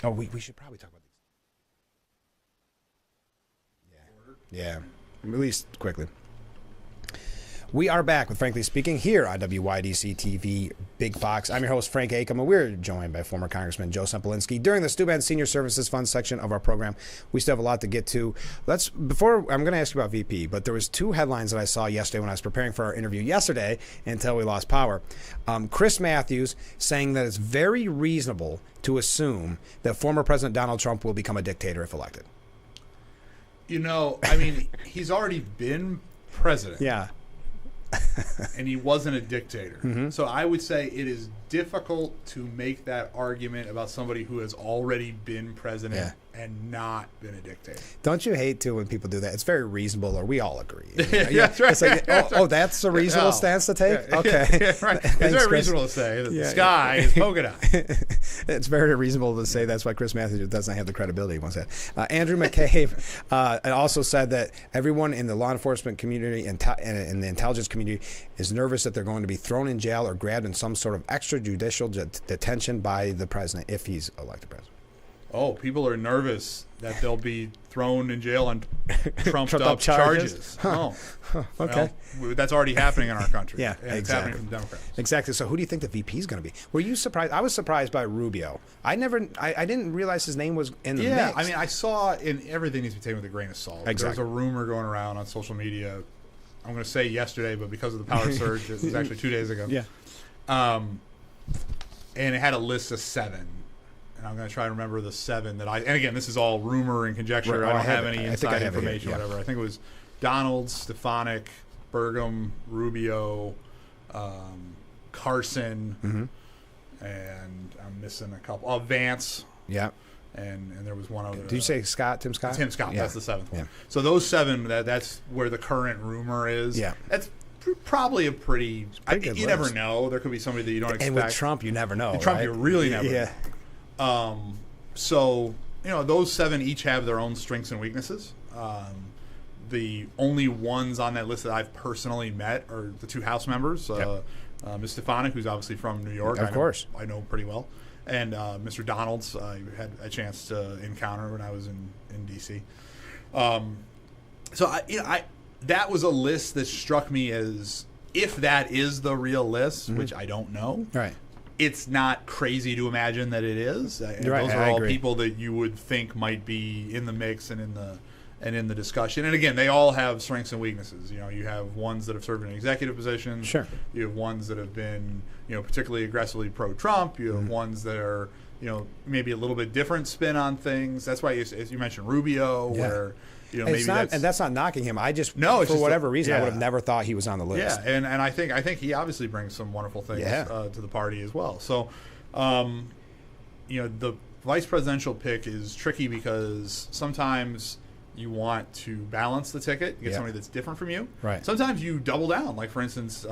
Oh, we should probably talk about these. Yeah, at least quickly. We are back with Frankly Speaking here on WYDC TV Big Fox. I'm your host, Frank Acom, and we're joined by former Congressman Joe Sempolinski. During the Steuben Senior Services Fund section of our program, we still have a lot to get to. I'm going to ask you about VP, but there was two headlines that I saw yesterday when I was preparing for our interview yesterday until we lost power. Chris Matthews saying that it's very reasonable to assume that former President Donald Trump will become a dictator if elected. I mean, he's already been president. Yeah. And he wasn't a dictator. So I would say it is difficult to make that argument about somebody who has already been president and not been a dictator. Don't you hate, too, when people do that? It's very reasonable, or we all agree. That's right. It's like, that's a reasonable stance to take? Okay. Right. It's very reasonable to say that the sky is polka dot. It's very reasonable to say that's why Chris Matthews doesn't have the credibility he once had. Andrew McCabe also said that everyone in the law enforcement community and in the intelligence community is nervous that they're going to be thrown in jail or grabbed in some sort of extrajudicial detention by the president if he's elected president. Oh, people are nervous that they'll be thrown in jail on trumped-up charges. Huh. Oh, okay. Well, that's already happening in our country. Yeah, and it's happening from Democrats. Exactly. So who do you think the VP is going to be? Were you surprised? I was surprised by Rubio. I didn't realize his name was in the mix. Yeah, I mean, I saw in everything needs to be taken with a grain of salt. Exactly. There's a rumor going around on social media. I'm going to say yesterday, but because of the power surge, it was actually 2 days ago. Yeah. And it had a list of 7. And I'm going to try to remember the 7 that and again, this is all rumor and conjecture. Right. I don't have any inside information information, whatever. I think it was Donald, Stefanik, Burgum, Rubio, Carson, and I'm missing a couple. Vance. Yeah. And there was one other. Did you say Scott? Tim Scott? Tim Scott. Yeah. That's the 7th one. Yeah. So those 7, that's where the current rumor is. Yeah. That's probably a pretty good you list. never know. There could be somebody that you don't expect. And with Trump, you never know. With Trump, right? you really never know. So, those 7 each have their own strengths and weaknesses. The only ones on that list that I've personally met are the 2 House members, Ms. Stefanik, who's obviously from New York. Of course. I know pretty well. And Mr. Donalds, I had a chance to encounter when I was in D.C. So, that was a list that struck me as, if that is the real list, which I don't know. Right. It's not crazy to imagine that it is. Right, those are all agree. people that you would think might be in the mix and in the discussion. And again, they all have strengths and weaknesses. You have ones that have served in executive positions. Sure. You have ones that have been, particularly aggressively pro-Trump. You have ones that are, maybe a little bit different spin on things. That's why, as you mentioned, Rubio, where. Maybe that's not knocking him. I just for whatever reason I would have never thought he was on the list. Yeah, and I think he obviously brings some wonderful things to the party as well. So, the vice presidential pick is tricky because sometimes you want to balance the ticket, get somebody that's different from you. Right. Sometimes you double down. Like for instance,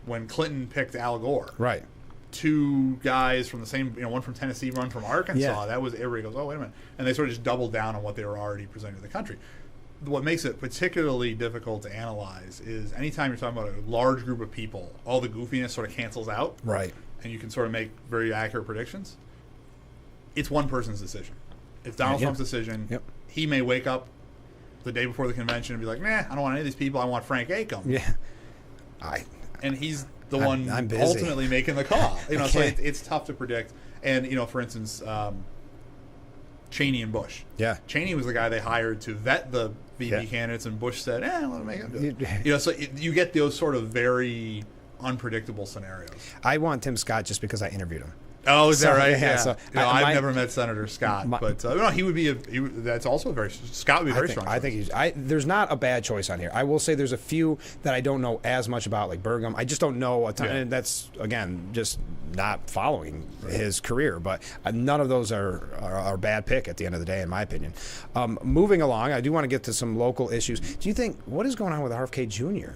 when Clinton picked Al Gore. Right. 2 guys from the same, one from Tennessee, one from Arkansas. Yeah. That was, everybody goes, oh, wait a minute. And they sort of just doubled down on what they were already presenting to the country. What makes it particularly difficult to analyze is anytime you're talking about a large group of people, all the goofiness sort of cancels out. Right. And you can sort of make very accurate predictions. It's one person's decision. It's Donald Trump's decision. Yep. He may wake up the day before the convention and be like, nah, I don't want any of these people. I want Frank Acom. Yeah. And he's the one I'm busy. ultimately making the call. So it's tough to predict. And for instance, Cheney and Bush. Yeah. Cheney was the guy they hired to vet the VP candidates, and Bush said, I want to make him do it. So you get those sort of very unpredictable scenarios. I want Tim Scott just because I interviewed him. Oh, is that right? Yeah. So I've never met Senator Scott, but no, he would be. That's also Scott would be very strong. I think there's not a bad choice on here. I will say there's a few that I don't know as much about, like Burgum. I just don't know a ton, and that's again just not following his career. But none of those are a bad pick at the end of the day, in my opinion. Moving along, I do want to get to some local issues. Do you think what is going on with RFK Jr.?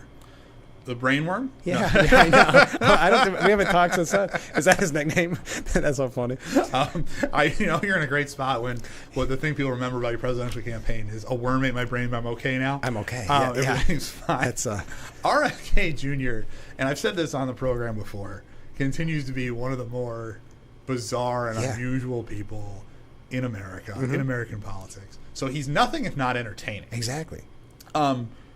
The brainworm? Yeah, no. I know. I don't think, we haven't talked since then. Is that his nickname? That's so funny. You're in a great spot when the thing people remember about your presidential campaign is a worm ate my brain, but I'm okay now. I'm okay. Everything's fine. That's RFK Jr., and I've said this on the program before, continues to be one of the more bizarre and unusual people in America, in American politics. So he's nothing if not entertaining. Exactly.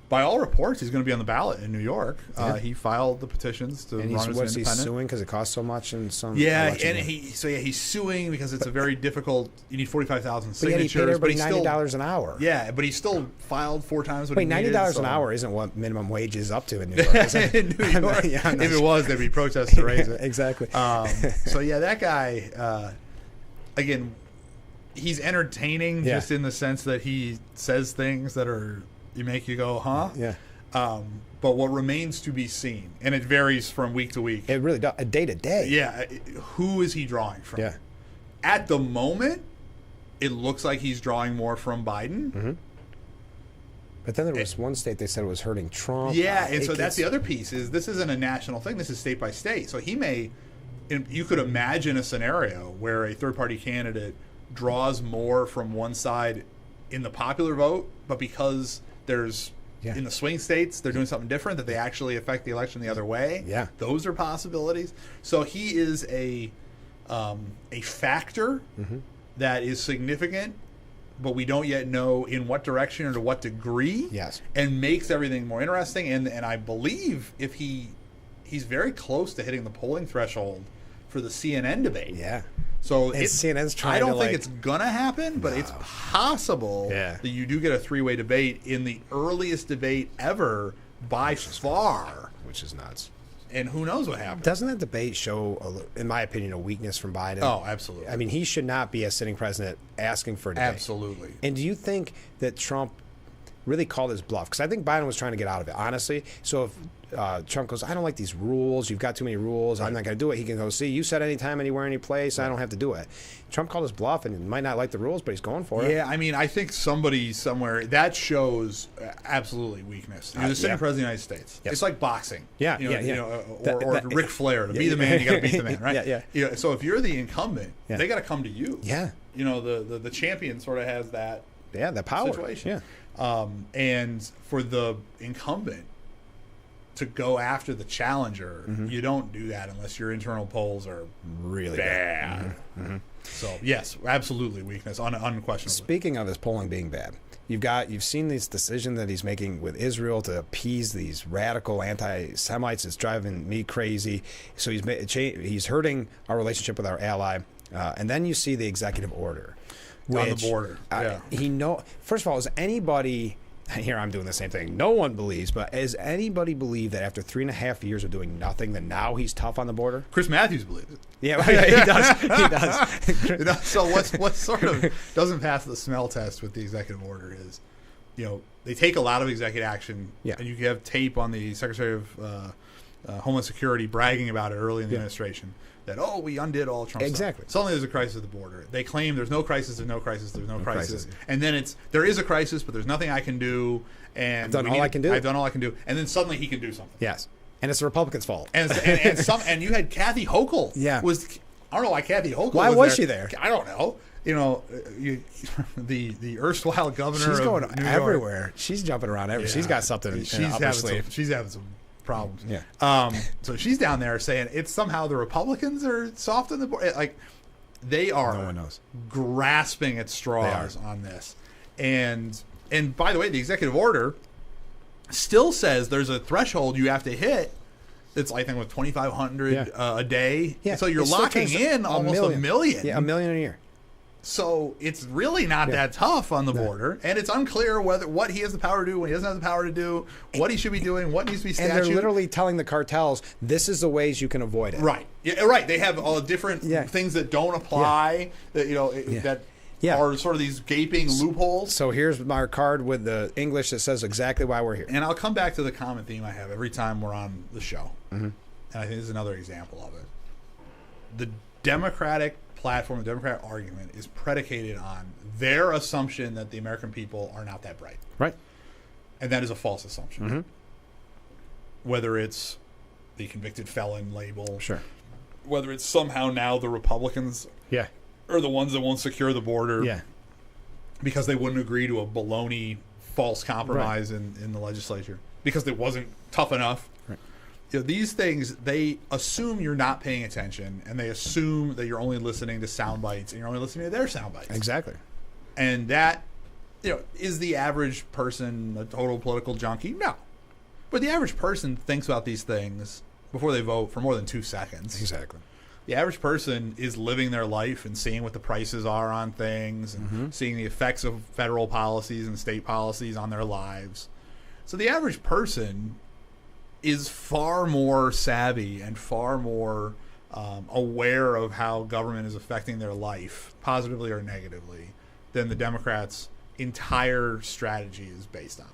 By all reports, he's going to be on the ballot in New York. He filed the petitions to run as an independent. He's suing because it costs so much in some election. He's suing because it's a very difficult. You need 45,000 signatures. But he paid everybody $90 an hour. Yeah, but he still filed 4 times what he needed. $90 an hour isn't what minimum wage is up to in New York. Is it? In New York, if it was, there'd be protests to raise it. Exactly. So yeah, that guy. Again, he's entertaining just in the sense that he says things that are. You make you go, huh? Yeah. But what remains to be seen, and it varies from week to week. It really does, day to day. Yeah. Who is he drawing from? Yeah. At the moment, it looks like he's drawing more from Biden. Mm-hmm. But then there was one state they said it was hurting Trump. Yeah, and so that's the other piece is this isn't a national thing. This is state by state. So he may, you could imagine a scenario where a third-party candidate draws more from one side in the popular vote, but because there's in the swing states, they're doing something different that they actually affect the election the other way. Yeah, those are possibilities. So he is a factor that is significant, but we don't yet know in what direction or to what degree. Yes, and makes everything more interesting. And I believe if he's very close to hitting the polling threshold for the CNN debate. Yeah. So CNN's trying. I don't think it's gonna happen, but it's possible that you do get a 3-way debate in the earliest debate ever by far, which is nuts. And who knows what happens? Doesn't that debate show, in my opinion, a weakness from Biden? Oh, absolutely. I mean, he should not be a sitting president asking for a debate. Absolutely. And do you think that Trump really called his bluff? Because I think Biden was trying to get out of it, honestly. So if Trump goes, I don't like these rules. You've got too many rules. I'm not going to do it. He can go, see, you said anytime, anywhere, any place. I don't have to do it. Trump called his bluff and might not like the rules, but he's going for it. Yeah, I mean, I think somebody somewhere, that shows absolutely weakness. You're the sitting president of the United States. Yes. It's like boxing. Yeah, or Ric Flair. To be the man, you got to beat the man, right? Yeah. So if you're the incumbent, they got to come to you. Yeah. The champion sort of has that that power. Situation. Yeah. And for the incumbent to go after the challenger, you don't do that unless your internal polls are really bad. So yes, absolutely weakness, unquestionably. Speaking of his polling being bad, you've seen this decision that he's making with Israel to appease these radical anti-Semites. It's driving me crazy. So he's hurting our relationship with our ally, and then you see the executive order. On the border. First of all, is anybody here? I'm doing the same thing. No one believes, but does anybody believe that after 3.5 years of doing nothing, that now he's tough on the border? Chris Matthews believes it. Yeah, he does. He does. So what sort of doesn't pass the smell test with the executive order is, they take a lot of executive action, and you have tape on the Secretary of Homeland Security bragging about it early in the administration. That, we undid all Trump stuff. Suddenly there's a crisis at the border. They claim there's no crisis, there's no crisis, there's no crisis. And then there is a crisis, but there's nothing I can do. And I've done all I can do. I've done all I can do. And then suddenly he can do something. Yes. And it's the Republicans' fault. And you had Kathy Hochul. Yeah. I don't know why Kathy Hochul Why was she there? I don't know. The erstwhile governor She's going of New everywhere. York. She's jumping around everywhere. She's got something she's up her sleeve. She's having some problems. Yeah. So she's down there saying it's somehow the Republicans are soft on the board. Like they are no one knows. Grasping at straws on this. And by the way, the executive order still says there's a threshold you have to hit. It's I think with 2,500 a day. Yeah. So you're locking in almost a million. Yeah, $1 million a year. So it's really not that tough on the border, and it's unclear what he has the power to do, what he doesn't have the power to do, what he should be doing, what needs to be statute. And they're literally telling the cartels, this is the ways you can avoid it. Right. Yeah, right. They have all different things that don't apply, that are sort of these gaping loopholes. So here's my card with the English that says exactly why we're here. And I'll come back to the common theme I have every time we're on the show. And I think this is another example of it. The Democratic platform, the Democratic argument is predicated on their assumption that the American people are not that bright. Right. And that is a false assumption. Whether it's the convicted felon label, whether it's somehow now the Republicans are the ones that won't secure the border because they wouldn't agree to a baloney false compromise in the legislature because it wasn't tough enough. these things, they assume you're not paying attention, and they assume that you're only listening to sound bites, and you're only listening to their sound bites. Exactly. And that, is the average person a total political junkie? No. But the average person thinks about these things before they vote for more than 2 seconds. Exactly. The average person is living their life and seeing what the prices are on things and seeing the effects of federal policies and state policies on their lives. So the average person is far more savvy and far more aware of how government is affecting their life, positively or negatively, than the Democrats' entire strategy is based on.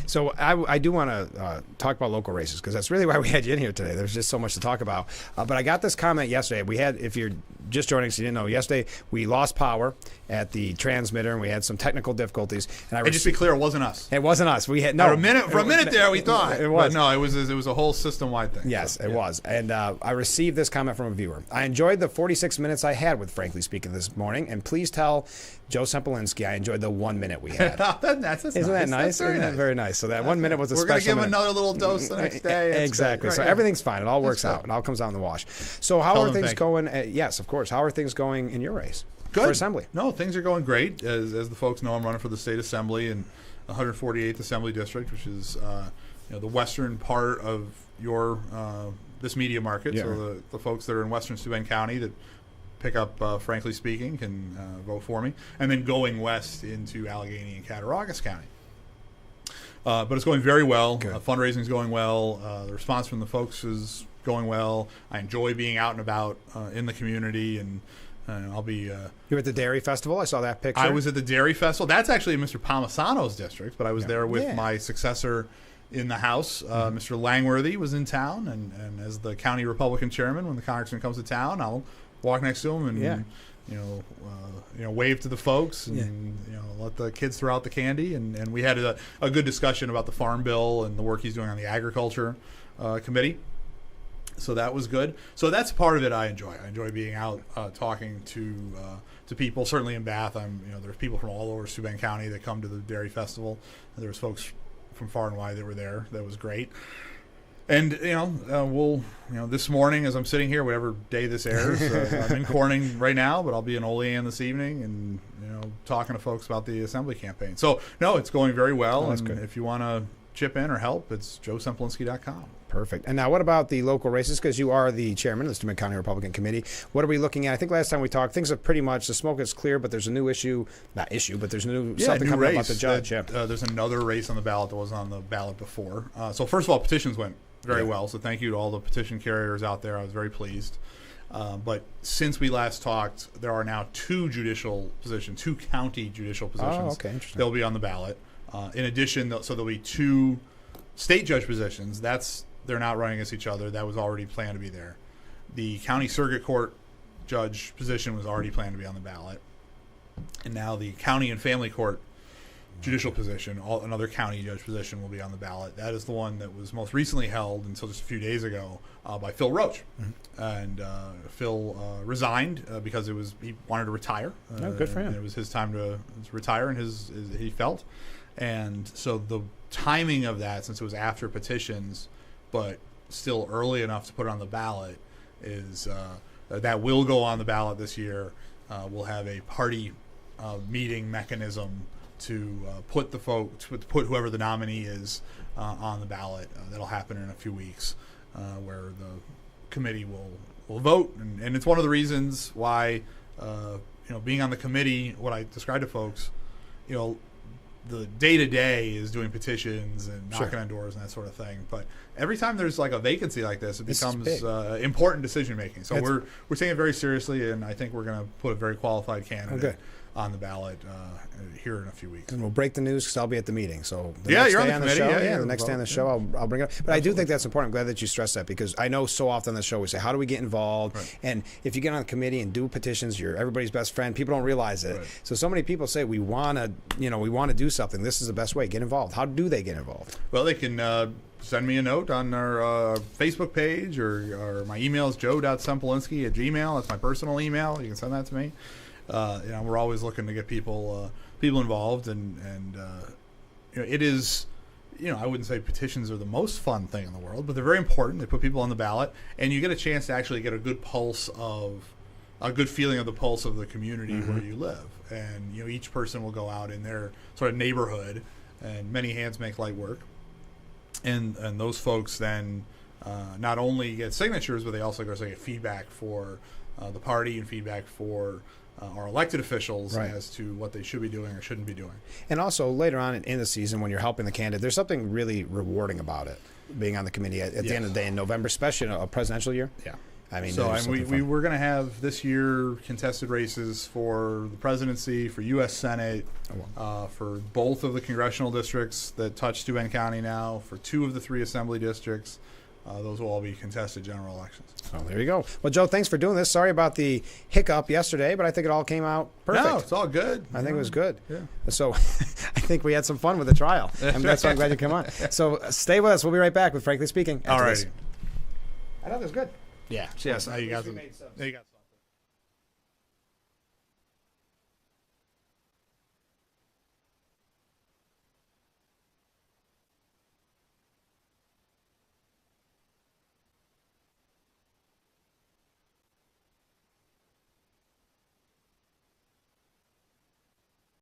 So I do want to talk about local races, because that's really why we had you in here today. There's just so much to talk about. But I got this comment yesterday. We had, if you're just joining us, you didn't know, yesterday we lost power at the transmitter and we had some technical difficulties. And just be clear, it wasn't us. It wasn't us. We had no. For a minute there, we thought it was. But no, it was a whole system-wide thing. Yes, so, it was. And I received this comment from a viewer. I enjoyed the 46 minutes I had with Frankly Speaking this morning, and please tell Joe Sempolinski I enjoyed the 1 minute we had. Isn't that nice? Isn't that very nice? So that 1 minute was a special. We're going to give him another little dose the next day. Exactly. So everything's fine. It all works out. It all comes out in the wash. So how are things going? Yes, of course. How are things going in your race? Good. For Assembly? No, things are going great. As the folks know, I'm running for the state assembly in the 148th Assembly District, which is the western part of your this media market. Yeah. So the folks that are in western Steuben County that pick up Frankly Speaking can vote for me. And then going west into Allegheny and Cattaraugus County. But it's going very well. Fundraising is going well. The response from the folks is going well. I enjoy being out and about in the community, and I'll be... you were at the Dairy Festival? I saw that picture. I was at the Dairy Festival. That's actually in Mr. Palmisano's district, but I was there with my successor in the House. Mr. Langworthy was in town, and as the county Republican chairman, when the congressman comes to town, I'll walk next to him and wave to the folks and let the kids throw out the candy. And we had a good discussion about the Farm Bill and the work he's doing on the Agriculture Committee. So that was good. So that's part of it I enjoy. I enjoy being out talking to people. Certainly in Bath, there's people from all over Steuben County that come to the Dairy Festival. There was folks from far and wide that were there. That was great. And this morning as I'm sitting here, whatever day this airs, I'm in Corning right now, but I'll be in Olean this evening, and talking to folks about the Assembly campaign. So no, it's going very well. That's and good. If you want to chip in or help, it's joesempolinski.com. Perfect. And now what about the local races? Because you are the chairman of the Steuben County Republican Committee. What are we looking at? I think last time we talked, things are pretty much, the smoke is clear, but there's a new issue, but there's something coming up about the judge. There's another race on the ballot that wasn't on the ballot before. So first of all, petitions went very well. So thank you to all the petition carriers out there. I was very pleased. But since we last talked, there are now two county judicial positions. Oh, okay, interesting. They'll be on the ballot. In addition, so there'll be two state judge positions. They're not running against each other. That was already planned to be there. The county circuit court judge position was already planned to be on the ballot. And now the county and family court judicial position, another county judge position, will be on the ballot. That is the one that was most recently held until just a few days ago by Phil Roach. And Phil resigned because he wanted to retire. Good for him. It was his time to retire, and he felt. And so the timing of that, since it was after petitions, but still early enough to put it on the ballot, is that will go on the ballot this year. We'll have a party meeting mechanism to put whoever the nominee is on the ballot. That'll happen in a few weeks, where the committee will vote, and it's one of the reasons why being on the committee, what I described to folks, the day-to-day is doing petitions and knocking on doors and that sort of thing. But every time there's like a vacancy like this, it becomes important decision-making. So we're taking it very seriously, and I think we're going to put a very qualified candidate on the ballot here in a few weeks. And we'll break the news because I'll be at the meeting. So you're on the committee. The next day on the show, I'll bring it up. But I do think that's important. I'm glad that you stressed that, because I know so often on the show we say, how do we get involved? Right. And if you get on the committee and do petitions, you're everybody's best friend. People don't realize it. Right. So many people say we want to do something. This is the best way. Get involved. How do they get involved? Well, they can send me a note on our Facebook page, or my email is joe.sempolinski@gmail. That's my personal email. You can send that to me. We're always looking to get people involved, and it is, I wouldn't say petitions are the most fun thing in the world, but they're very important. They put people on the ballot, and you get a chance to actually get a good feeling of the pulse of the community where you live. And each person will go out in their sort of neighborhood, and many hands make light work. And those folks then not only get signatures, but they also get feedback for the party and feedback for our elected officials as to what they should be doing or shouldn't be doing. And also later on in the season, when you're helping the candidate, there's something really rewarding about it, being on the committee at the end of the day in November, especially in a presidential year. Yeah. I mean, so we were going to have this year contested races for the presidency, for U.S. Senate, for both of the congressional districts that touch Steuben County now, for 2 of the 3 assembly districts. Those will all be contested general elections. So there you go. Well, Joe, thanks for doing this. Sorry about the hiccup yesterday, but I think it all came out perfect. No, it's all good. I think it was good. Yeah. So I think we had some fun with the trial. And that's why I'm glad you came on. So stay with us. We'll be right back with Frankly Speaking. All right. I thought it was good. Yeah. Yes. You got some.